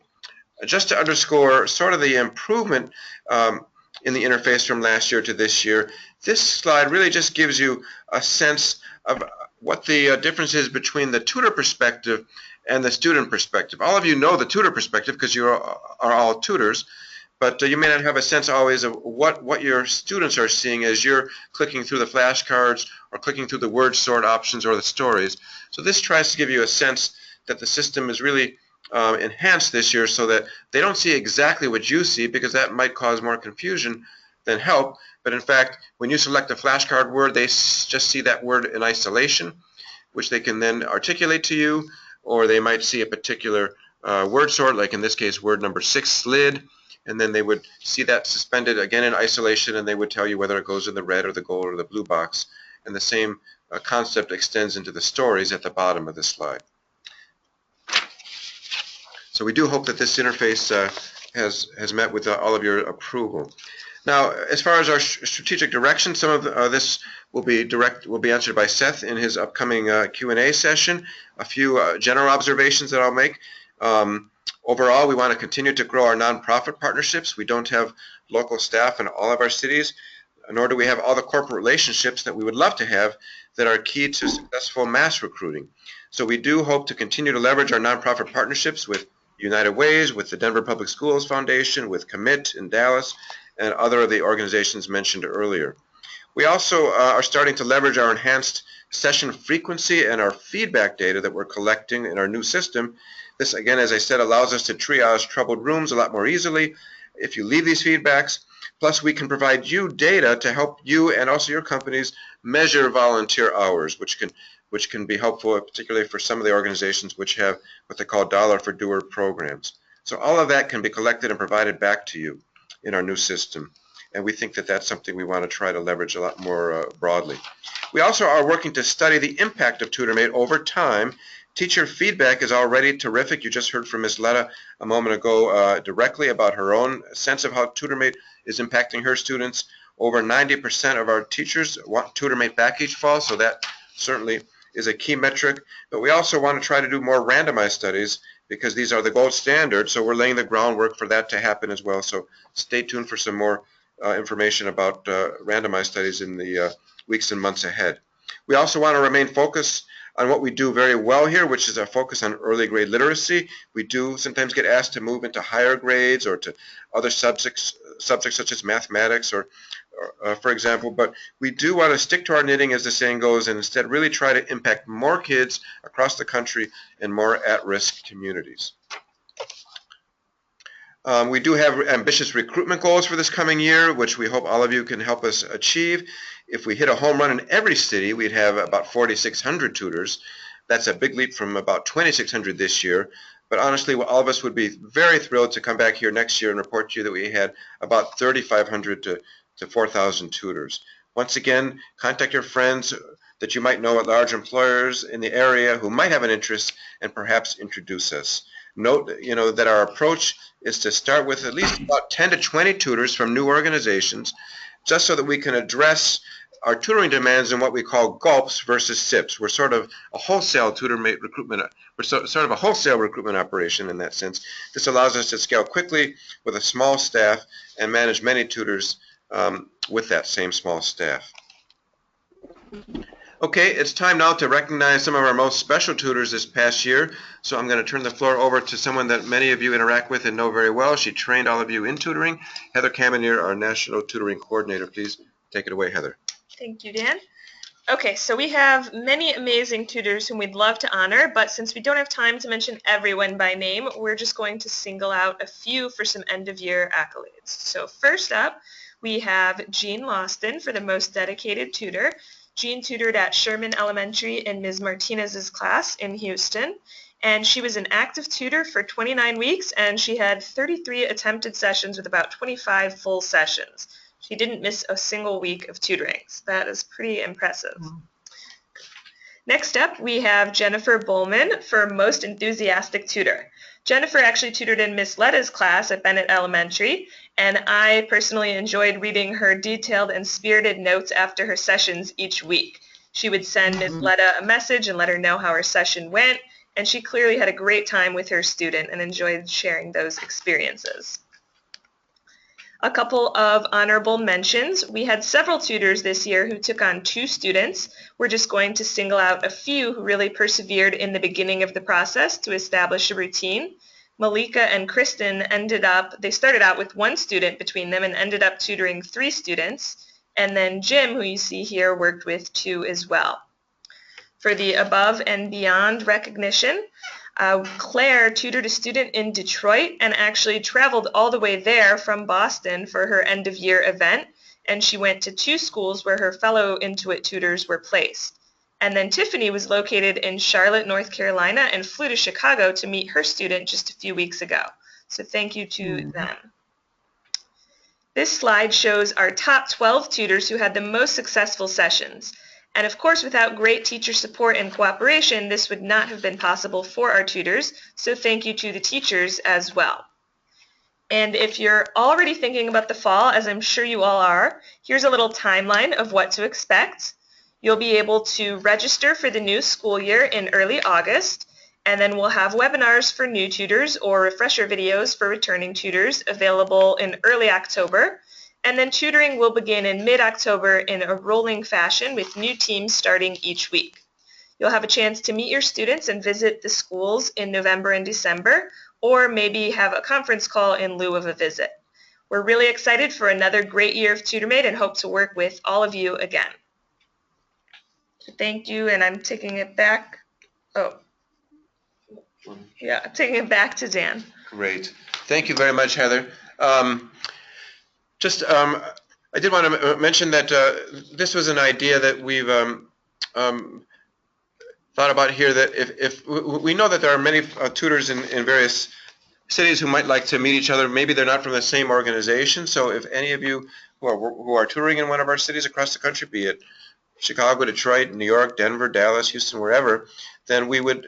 Just to underscore sort of the improvement in the interface from last year to this year, this slide really just gives you a sense of what the difference is between the tutor perspective and the student perspective. All of you know the tutor perspective because you are all tutors, but you may not have a sense always of what your students are seeing as you're clicking through the flashcards or clicking through the word sort options or the stories. So this tries to give you a sense that the system is really enhanced this year so that they don't see exactly what you see, because that might cause more confusion than help. But in fact, when you select a flashcard word, they just see that word in isolation, which they can then articulate to you, or they might see a particular word sort, like in this case word number 6, slid, and then they would see that suspended again in isolation, and they would tell you whether it goes in the red or the gold or the blue box. And the same concept extends into the stories at the bottom of the slide. So we do hope that this interface has met with all of your approval. Now, as far as our strategic direction, some of this will be answered by Seth in his upcoming Q&A session. A few general observations that I'll make. Overall, we want to continue to grow our nonprofit partnerships. We don't have local staff in all of our cities, nor do we have all the corporate relationships that we would love to have that are key to successful mass recruiting. So we do hope to continue to leverage our nonprofit partnerships with United Ways, with the Denver Public Schools Foundation, with Commit in Dallas, and other of the organizations mentioned earlier. We also are starting to leverage our enhanced session frequency and our feedback data that we're collecting in our new system. This, again, as I said, allows us to triage troubled rooms a lot more easily if you leave these feedbacks. Plus, we can provide you data to help you and also your companies measure volunteer hours, which can be helpful, particularly for some of the organizations which have what they call dollar for doer programs. So all of that can be collected and provided back to you in our new system. And we think that that's something we want to try to leverage a lot more broadly. We also are working to study the impact of TutorMate over time. Teacher feedback is already terrific. You just heard from Ms. Ledda a moment ago directly about her own sense of how TutorMate is impacting her students. Over 90% of our teachers want TutorMate back each fall, so that certainly is a key metric. But we also want to try to do more randomized studies because these are the gold standard, so we're laying the groundwork for that to happen as well. So stay tuned for some more information about randomized studies in the weeks and months ahead. We also want to remain focused on what we do very well here, which is our focus on early grade literacy. We do sometimes get asked to move into higher grades or to other subjects such as mathematics or for example, but we do want to stick to our knitting, as the saying goes, and instead really try to impact more kids across the country in more at-risk communities. We do have ambitious recruitment goals for this coming year, which we hope all of you can help us achieve. If we hit a home run in every city, we'd have about 4,600 tutors. That's a big leap from about 2,600 this year. But honestly, all of us would be very thrilled to come back here next year and report to you that we had about 3,500 to 4,000 tutors. Once again, contact your friends that you might know at large employers in the area who might have an interest and perhaps introduce us. Note, that our approach is to start with at least about 10 to 20 tutors from new organizations, just so that we can address our tutoring demands in what we call gulps versus sips. We're sort of a wholesale TutorMate recruitment. We're sort of a wholesale recruitment operation in that sense. This allows us to scale quickly with a small staff and manage many tutors with that same small staff. Okay, it's time now to recognize some of our most special tutors this past year. So I'm going to turn the floor over to someone that many of you interact with and know very well. She trained all of you in tutoring. Heather Kamenier, our National Tutoring Coordinator. Please take it away, Heather. Thank you, Dan. Okay, so we have many amazing tutors whom we'd love to honor, but since we don't have time to mention everyone by name, we're just going to single out a few for some end-of-year accolades. So first up, we have Jean Loston for the most dedicated tutor. Jean tutored at Sherman Elementary in Ms. Martinez's class in Houston, and she was an active tutor for 29 weeks, and she had 33 attempted sessions with about 25 full sessions. She didn't miss a single week of tutoring, so that is pretty impressive. Next up, we have Jennifer Bowman for most enthusiastic tutor. Jennifer actually tutored in Miss Ledda's class at Bennett Elementary, and I personally enjoyed reading her detailed and spirited notes after her sessions each week. She would send Miss Ledda a message and let her know how her session went, and she clearly had a great time with her student and enjoyed sharing those experiences. A couple of honorable mentions. We had several tutors this year who took on 2 students. We're just going to single out a few who really persevered in the beginning of the process to establish a routine. Malika and Kristen they started out with 1 student between them and ended up tutoring 3 students. And then Jim, who you see here, worked with 2 as well. For the above and beyond recognition, Claire tutored a student in Detroit and actually traveled all the way there from Boston for her end-of-year event, and she went to 2 schools where her fellow Intuit tutors were placed. And then Tiffany was located in Charlotte, North Carolina, and flew to Chicago to meet her student just a few weeks ago. So thank you to them. This slide shows our top 12 tutors who had the most successful sessions. And of course, without great teacher support and cooperation, this would not have been possible for our tutors, so thank you to the teachers as well. And if you're already thinking about the fall, as I'm sure you all are, here's a little timeline of what to expect. You'll be able to register for the new school year in early August, and then we'll have webinars for new tutors or refresher videos for returning tutors available in early October. And then tutoring will begin in mid-October in a rolling fashion with new teams starting each week. You'll have a chance to meet your students and visit the schools in November and December, or maybe have a conference call in lieu of a visit. We're really excited for another great year of TutorMate and hope to work with all of you again. Thank you, and I'm taking it back. Taking it back to Dan. Great. Thank you very much, Heather. I did want to mention that this was an idea that we've thought about here, that if we know that there are many tutors in various cities who might like to meet each other. Maybe they're not from the same organization, so if any of you who are tutoring in one of our cities across the country, be it Chicago, Detroit, New York, Denver, Dallas, Houston, wherever, then we would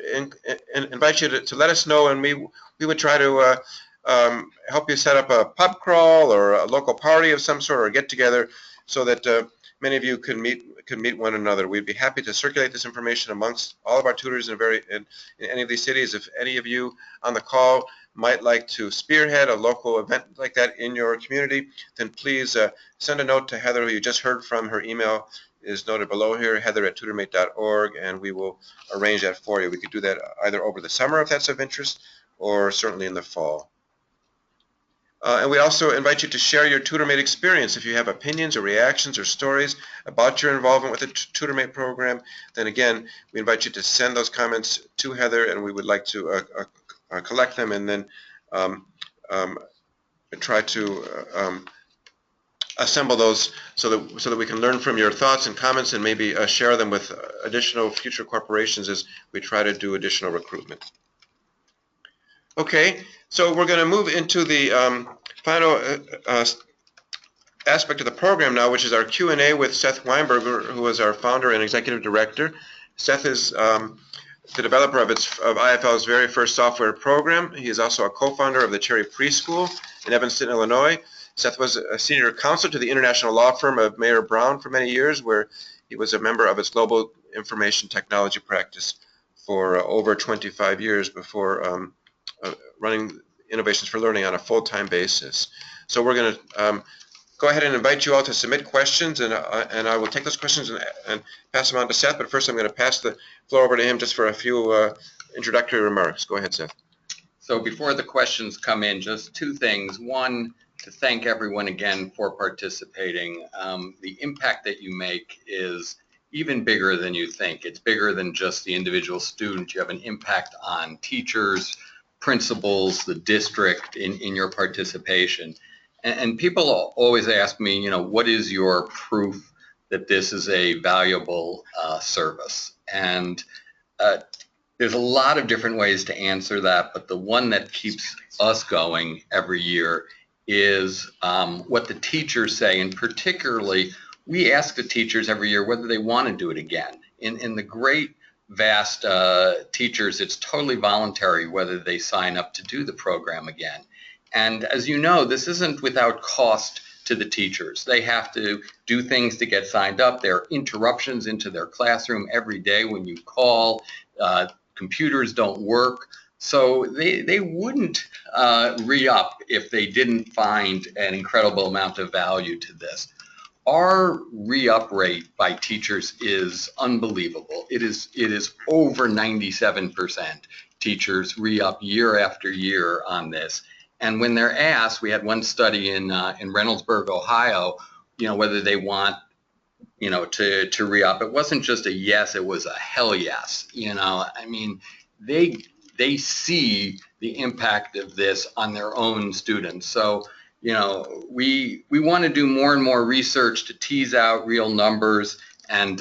invite you to let us know, and we would try to help you set up a pub crawl or a local party of some sort or a get-together so that many of you could meet one another. We'd be happy to circulate this information amongst all of our tutors in any of these cities. If any of you on the call might like to spearhead a local event like that in your community, then please send a note to Heather, who you just heard from. Her email is noted below here, heather@tutormate.org, and we will arrange that for you. We could do that either over the summer if that's of interest, or certainly in the fall. And we also invite you to share your TutorMate experience. If you have opinions or reactions or stories about your involvement with the TutorMate program, then again, we invite you to send those comments to Heather, and we would like to collect them and then try to assemble those so that we can learn from your thoughts and comments and maybe share them with additional future corporations as we try to do additional recruitment. Okay, so we're going to move into the final aspect of the program now, which is our Q&A with Seth Weinberger, who is our founder and executive director. Seth is the developer of IFL's very first software program. He is also a co-founder of the Cherry Preschool in Evanston, Illinois. Seth was a senior counsel to the international law firm of Mayer Brown for many years, where he was a member of its global information technology practice for over 25 years before running Innovations for Learning on a full-time basis. So we're going to go ahead and invite you all to submit questions, and I will take those questions and pass them on to Seth. But first, I'm going to pass the floor over to him just for a few introductory remarks. Go ahead, Seth. So before the questions come in, just two things. One, to thank everyone again for participating. The impact that you make is even bigger than you think. It's bigger than just the individual student. You have an impact on teachers, principals, the district in your participation. And people always ask me, you know, what is your proof that this is a valuable service? And there's a lot of different ways to answer that, but the one that keeps us going every year is what the teachers say, and particularly we ask the teachers every year whether they want to do it again. In the great vast teachers, it's totally voluntary whether they sign up to do the program again. And as you know, this isn't without cost to the teachers. They have to do things to get signed up. There are interruptions into their classroom every day when you call. Computers don't work. So they wouldn't re-up if they didn't find an incredible amount of value to this. Our re-up rate by teachers is unbelievable. It is over 97% teachers re-up year after year on this. And when they're asked, we had one study in Reynoldsburg, Ohio, you know, whether they want, you know, to re-up. It wasn't just a yes, it was a hell yes. You know, I mean, they see the impact of this on their own students. So, you know, we want to do more and more research to tease out real numbers and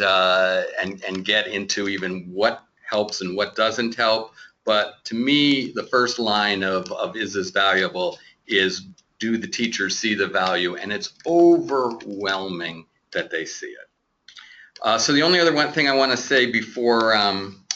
get into even what helps and what doesn't help. But to me, the first line of is this valuable is, do the teachers see the value? And it's overwhelming that they see it. So the only other one thing I want to say before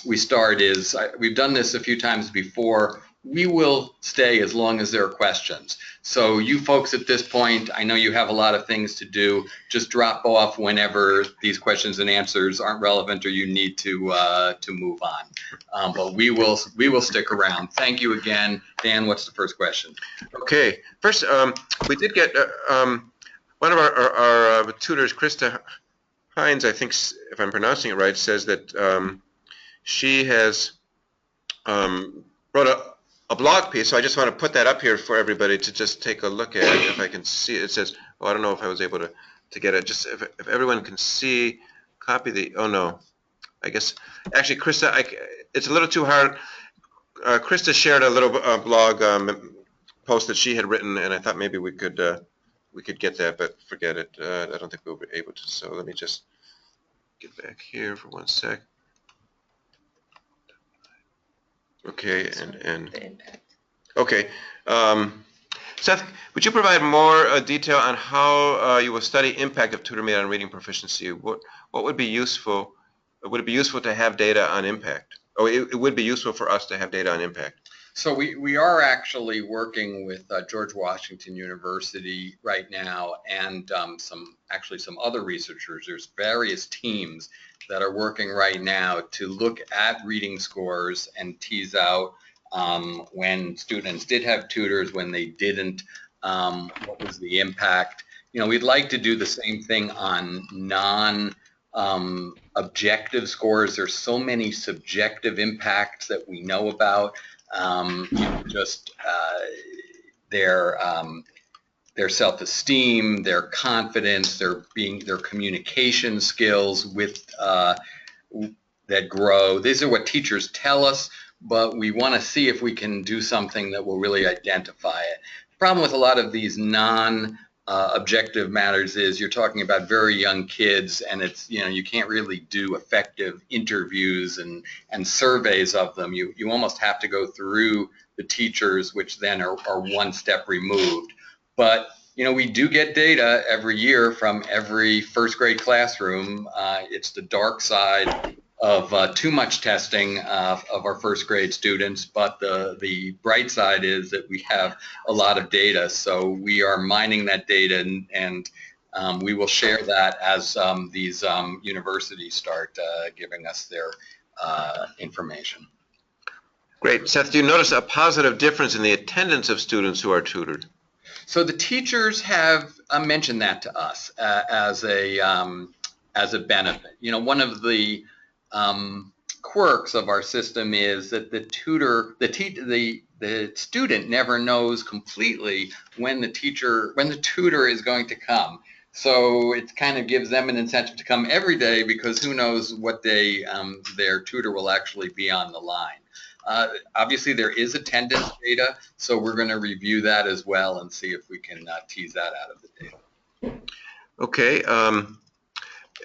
we start is we've done this a few times before. We will stay as long as there are questions. So you folks at this point, I know you have a lot of things to do. Just drop off whenever these questions and answers aren't relevant or you need to move on. But we will stick around. Thank you again. Dan, what's the first question? Okay. First, we did get one of our tutors, Krista Hines, I think, if I'm pronouncing it right, says that she has wrote a blog piece, so I just want to put that up here for everybody to just take a look at. If I can see it, it says, oh, I don't know if I was able to get it. Just if everyone can see, copy the, oh no, I guess, actually Krista, it's a little too hard. Krista shared a little blog post that she had written, and I thought maybe we could get that, but forget it. I don't think we'll be able to, so let me just get back here for 1 sec. Okay, and okay. Seth, would you provide more detail on how you will study impact of TutorMate on reading proficiency? What would be useful? Would it be useful to have data on impact? Oh, it would be useful for us to have data on impact. So we are actually working with George Washington University right now, and some other researchers. There's various teams that are working right now to look at reading scores and tease out when students did have tutors, when they didn't, what was the impact. You know, we'd like to do the same thing on objective scores. There's so many subjective impacts that we know about. Their self-esteem, their confidence, their communication skills that grow. These are what teachers tell us, but we want to see if we can do something that will really identify it. The problem with a lot of these objective matters is you're talking about very young kids, and it's, you know, you can't really do effective interviews and surveys of them. You almost have to go through the teachers, which then are one step removed. But you know, we do get data every year from every first grade classroom. It's the dark side of too much testing of our first grade students, but the bright side is that we have a lot of data. So we are mining that data, and we will share that as these universities start giving us their information. Great. Seth, do you notice a positive difference in the attendance of students who are tutored? So the teachers have mentioned that to us as a benefit. You know, one of the quirks of our system is that the student never knows completely when the tutor is going to come. So it kind of gives them an incentive to come every day, because who knows what day their tutor will actually be on the line. Obviously, there is attendance data, so we're going to review that as well and see if we can tease that out of the data. Okay.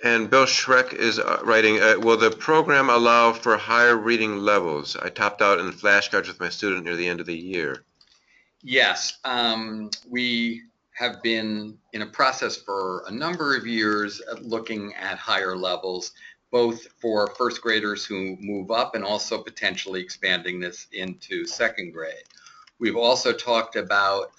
And Bill Schreck is writing, will the program allow for higher reading levels? I topped out in flashcards with my student near the end of the year. Yes. We have been in a process for a number of years looking at higher levels, both for first graders who move up and also potentially expanding this into second grade. We've also talked about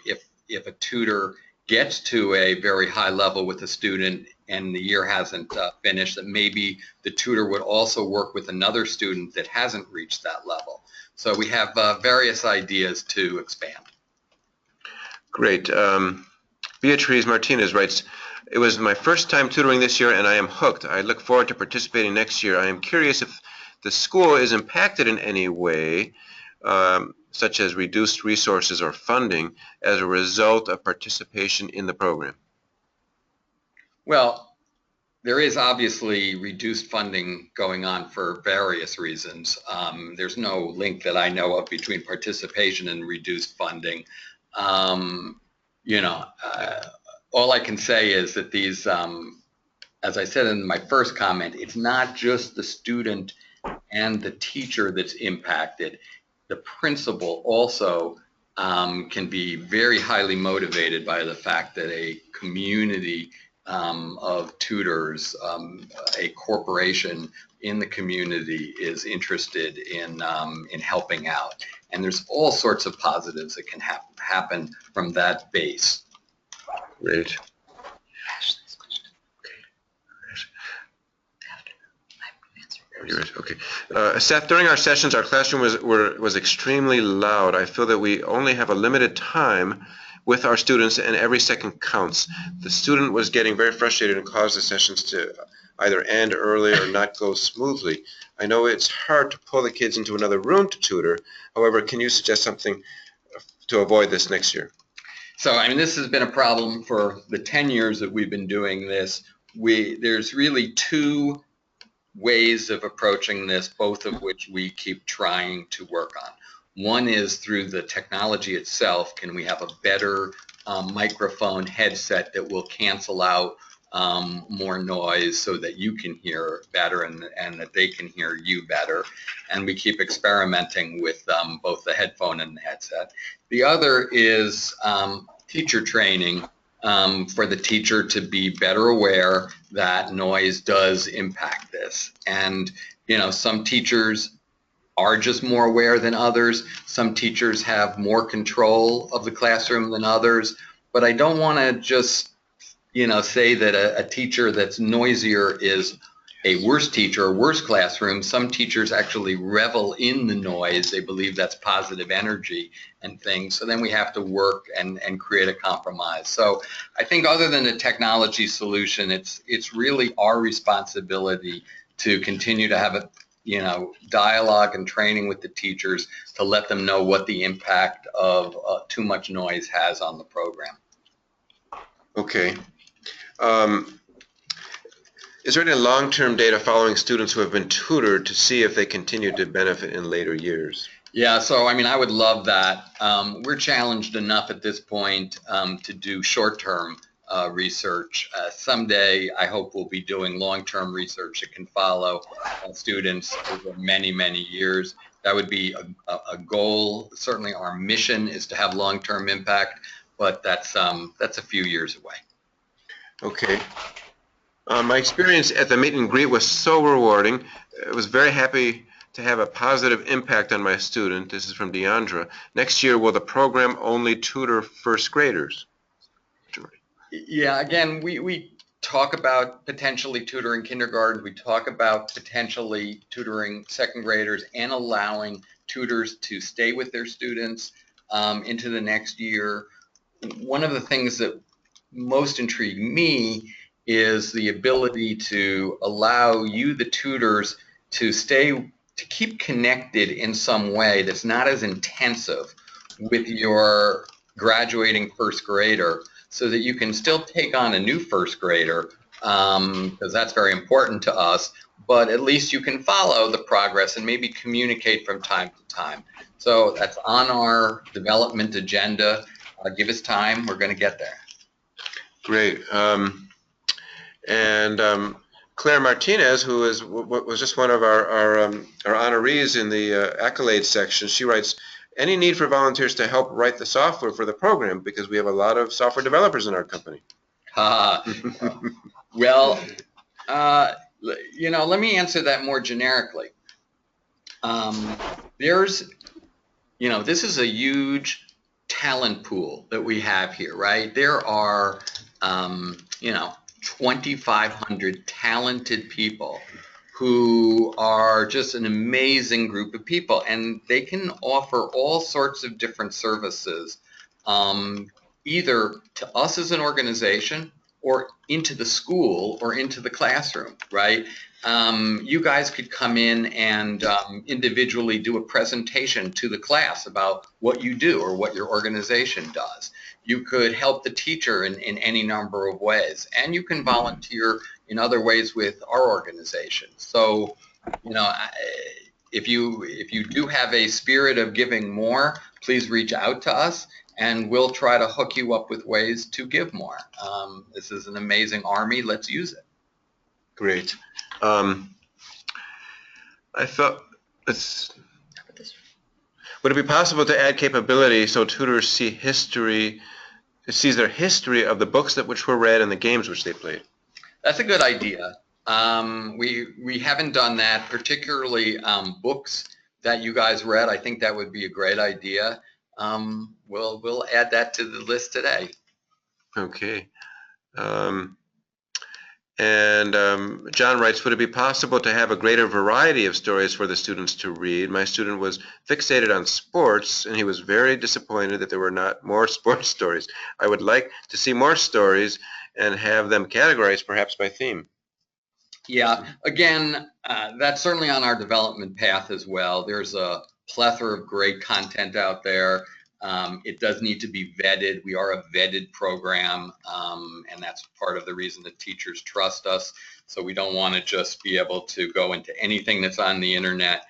if a tutor gets to a very high level with a student and the year hasn't finished, that maybe the tutor would also work with another student that hasn't reached that level. So we have various ideas to expand. Great. Beatriz Martinez writes, it was my first time tutoring this year and I am hooked. I look forward to participating next year. I am curious if the school is impacted in any way, such as reduced resources or funding, as a result of participation in the program. Well, there is obviously reduced funding going on for various reasons. There's no link that I know of between participation and reduced funding. All I can say is that these, as I said in my first comment, it's not just the student and the teacher that's impacted. The principal also can be very highly motivated by the fact that a community of tutors, a corporation in the community is interested in helping out. And there's all sorts of positives that can happen from that base. Great. Okay. Seth, during our sessions, our classroom was extremely loud. I feel that we only have a limited time with our students and every second counts. The student was getting very frustrated and caused the sessions to either end early or not go smoothly. I know it's hard to pull the kids into another room to tutor. However, can you suggest something to avoid this next year? So, I mean, this has been a problem for the 10 years that we've been doing this. There's really two ways of approaching this, both of which we keep trying to work on. One is through the technology itself. Can we have a better microphone headset that will cancel out more noise so that you can hear better and that they can hear you better. And we keep experimenting with both the headphone and the headset. The other is teacher training for the teacher to be better aware that noise does impact this. And, you know, some teachers are just more aware than others. Some teachers have more control of the classroom than others. But I don't want to just, you know, say that a teacher that's noisier is a worse teacher or worse classroom. Some teachers actually revel in the noise. They believe that's positive energy and things. So then we have to work and create a compromise. So I think other than the technology solution, it's really our responsibility to continue to have a, you know, dialogue and training with the teachers to let them know what the impact of too much noise has on the program. Okay. Is there any long-term data following students who have been tutored to see if they continue to benefit in later years? Yeah, so I mean, I would love that. We're challenged enough at this point to do short-term research. Someday, I hope we'll be doing long-term research that can follow students over many, many years. That would be a goal. Certainly, our mission is to have long-term impact, but that's a few years away. Okay. My experience at the meet and greet was so rewarding. I was very happy to have a positive impact on my student. This is from Deandra. Next year, will the program only tutor first graders? Yeah, again, we talk about potentially tutoring kindergarten. We talk about potentially tutoring second graders and allowing tutors to stay with their students into the next year. One of the things that most intrigue me is the ability to allow you, the tutors, to keep connected in some way that's not as intensive with your graduating first grader, so that you can still take on a new first grader, because that's very important to us, but at least you can follow the progress and maybe communicate from time to time. So that's on our development agenda. Give us time, we're going to get there. Great. Claire Martinez, who was just one of our honorees in the accolades section, she writes, any need for volunteers to help write the software for the program, because we have a lot of software developers in our company? Well, you know, let me answer that more generically. There's, you know, this is a huge talent pool that we have here, right? There are, you know, 2,500 talented people who are just an amazing group of people, and they can offer all sorts of different services, either to us as an organization or into the school or into the classroom, right? You guys could come in and individually do a presentation to the class about what you do or what your organization does. You could help the teacher in any number of ways, and you can volunteer in other ways with our organization. So, you know, if you do have a spirit of giving more, please reach out to us, and we'll try to hook you up with ways to give more. This is an amazing army. Let's use it. Great. I thought would it be possible to add capability so tutors sees their history of the books which were read and the games which they played? That's a good idea. We haven't done that, particularly books that you guys read. I think that would be a great idea. We'll add that to the list today. Okay. John writes, would it be possible to have a greater variety of stories for the students to read? My student was fixated on sports, and he was very disappointed that there were not more sports stories. I would like to see more stories and have them categorized perhaps by theme. Yeah, again, that's certainly on our development path as well. There's a plethora of great content out there. It does need to be vetted. We are a vetted program, and that's part of the reason that teachers trust us. So we don't want to just be able to go into anything that's on the internet.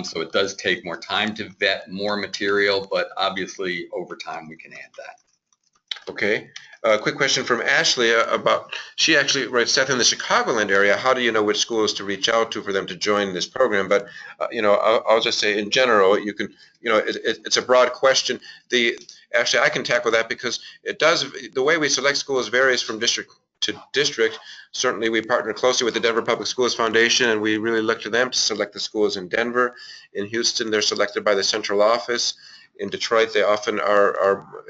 So it does take more time to vet more material, but obviously over time we can add that. Okay. Quick question from Ashley about, she actually writes, Seth, in the Chicagoland area, how do you know which schools to reach out to for them to join this program? But, I'll just say in general, you can, it's a broad question. Actually, I can tackle that because the way we select schools varies from district to district. Certainly, we partner closely with the Denver Public Schools Foundation, and we really look to them to select the schools in Denver. In Houston, they're selected by the central office. In Detroit, they often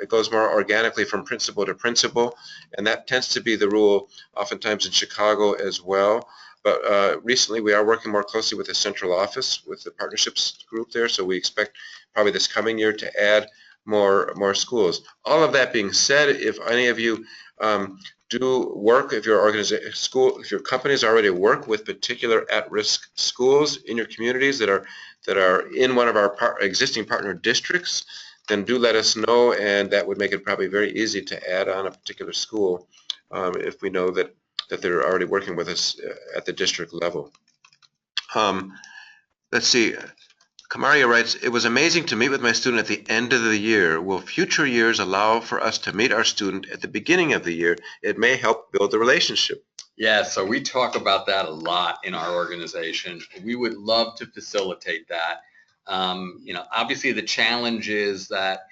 it goes more organically from principal to principal, and that tends to be the rule oftentimes in Chicago as well. But recently, we are working more closely with the central office, with the partnerships group there, so we expect probably this coming year to add more schools. All of that being said, if any of you do work, if your companies already work with particular at-risk schools in your communities that are in one of our existing partner districts, then do let us know, and that would make it probably very easy to add on a particular school if we know that they're already working with us at the district level. Let's see. Kamaria writes, it was amazing to meet with my student at the end of the year. Will future years allow for us to meet our student at the beginning of the year? It may help build the relationship. Yeah, so we talk about that a lot in our organization. We would love to facilitate that. Obviously the challenge is that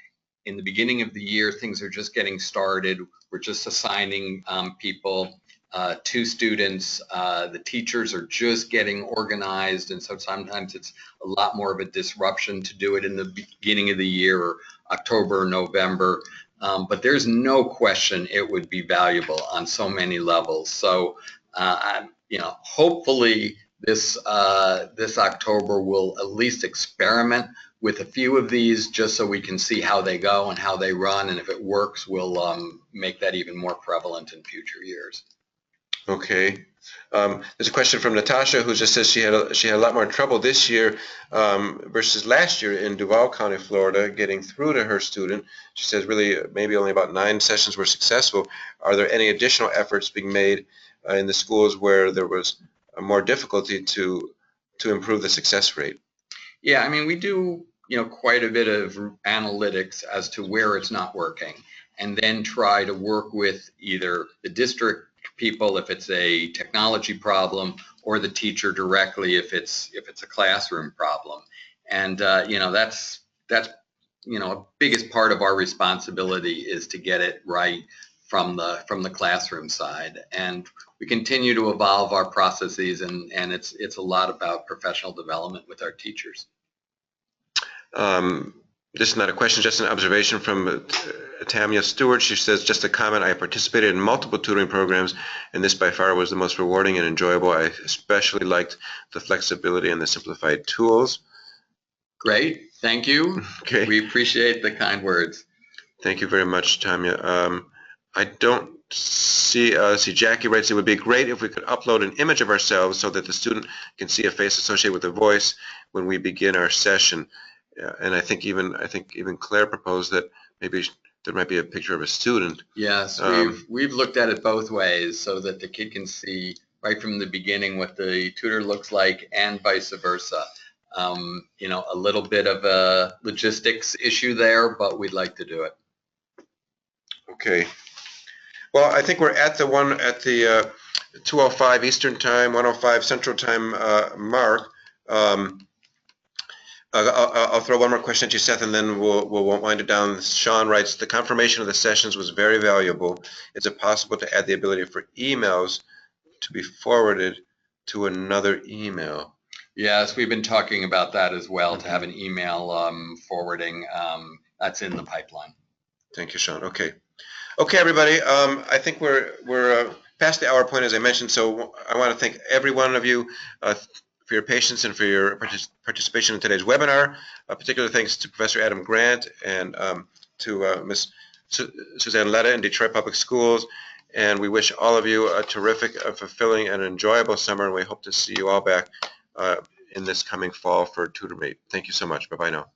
in the beginning of the year, things are just getting started. We're just assigning people to students. The teachers are just getting organized, and so sometimes it's a lot more of a disruption to do it in the beginning of the year or October or November. But there's no question it would be valuable on so many levels. So, hopefully this October we'll at least experiment with a few of these just so we can see how they go and how they run, and if it works, we'll make that even more prevalent in future years. Okay. There's a question from Natasha who just says she had a lot more trouble this year versus last year in Duval County, Florida, getting through to her student. She says really maybe only about 9 sessions were successful. Are there any additional efforts being made in the schools where there was more difficulty to improve the success rate? Yeah, I mean, we do quite a bit of analytics as to where it's not working, and then try to work with either the district people if it's a technology problem, or the teacher directly if it's a classroom problem. And that's a biggest part of our responsibility is to get it right from the classroom side. And we continue to evolve our processes, and it's a lot about professional development with our teachers. This is not a question, just an observation from Tamia Stewart. She says, just a comment, I participated in multiple tutoring programs, and this by far was the most rewarding and enjoyable. I especially liked the flexibility and the simplified tools. Great, thank you. Okay. We appreciate the kind words. Thank you very much, Tamia. I don't see, Jackie writes, it would be great if we could upload an image of ourselves so that the student can see a face associated with the voice when we begin our session. And I think even Claire proposed that maybe there might be a picture of a student. Yes, we've looked at it both ways so that the kid can see right from the beginning what the tutor looks like and vice versa. A little bit of a logistics issue there, but we'd like to do it. Okay. Well, I think we're at the 2:05 Eastern Time, 1:05 Central Time mark. I'll throw one more question at you, Seth, and then we'll wind it down. Sean writes, the confirmation of the sessions was very valuable. Is it possible to add the ability for emails to be forwarded to another email? Yes, we've been talking about that as well, to have an email forwarding. That's in the pipeline. Thank you, Sean. Okay. Okay, everybody. I think we're past the hour point, as I mentioned, so I want to thank every one of you for your patience and for your participation in today's webinar. Particular thanks to Professor Adam Grant and to Ms. Suzanne Ledda in Detroit Public Schools. And we wish all of you a terrific, fulfilling, and enjoyable summer, and we hope to see you all back in this coming fall for TutorMate. Thank you so much. Bye-bye now.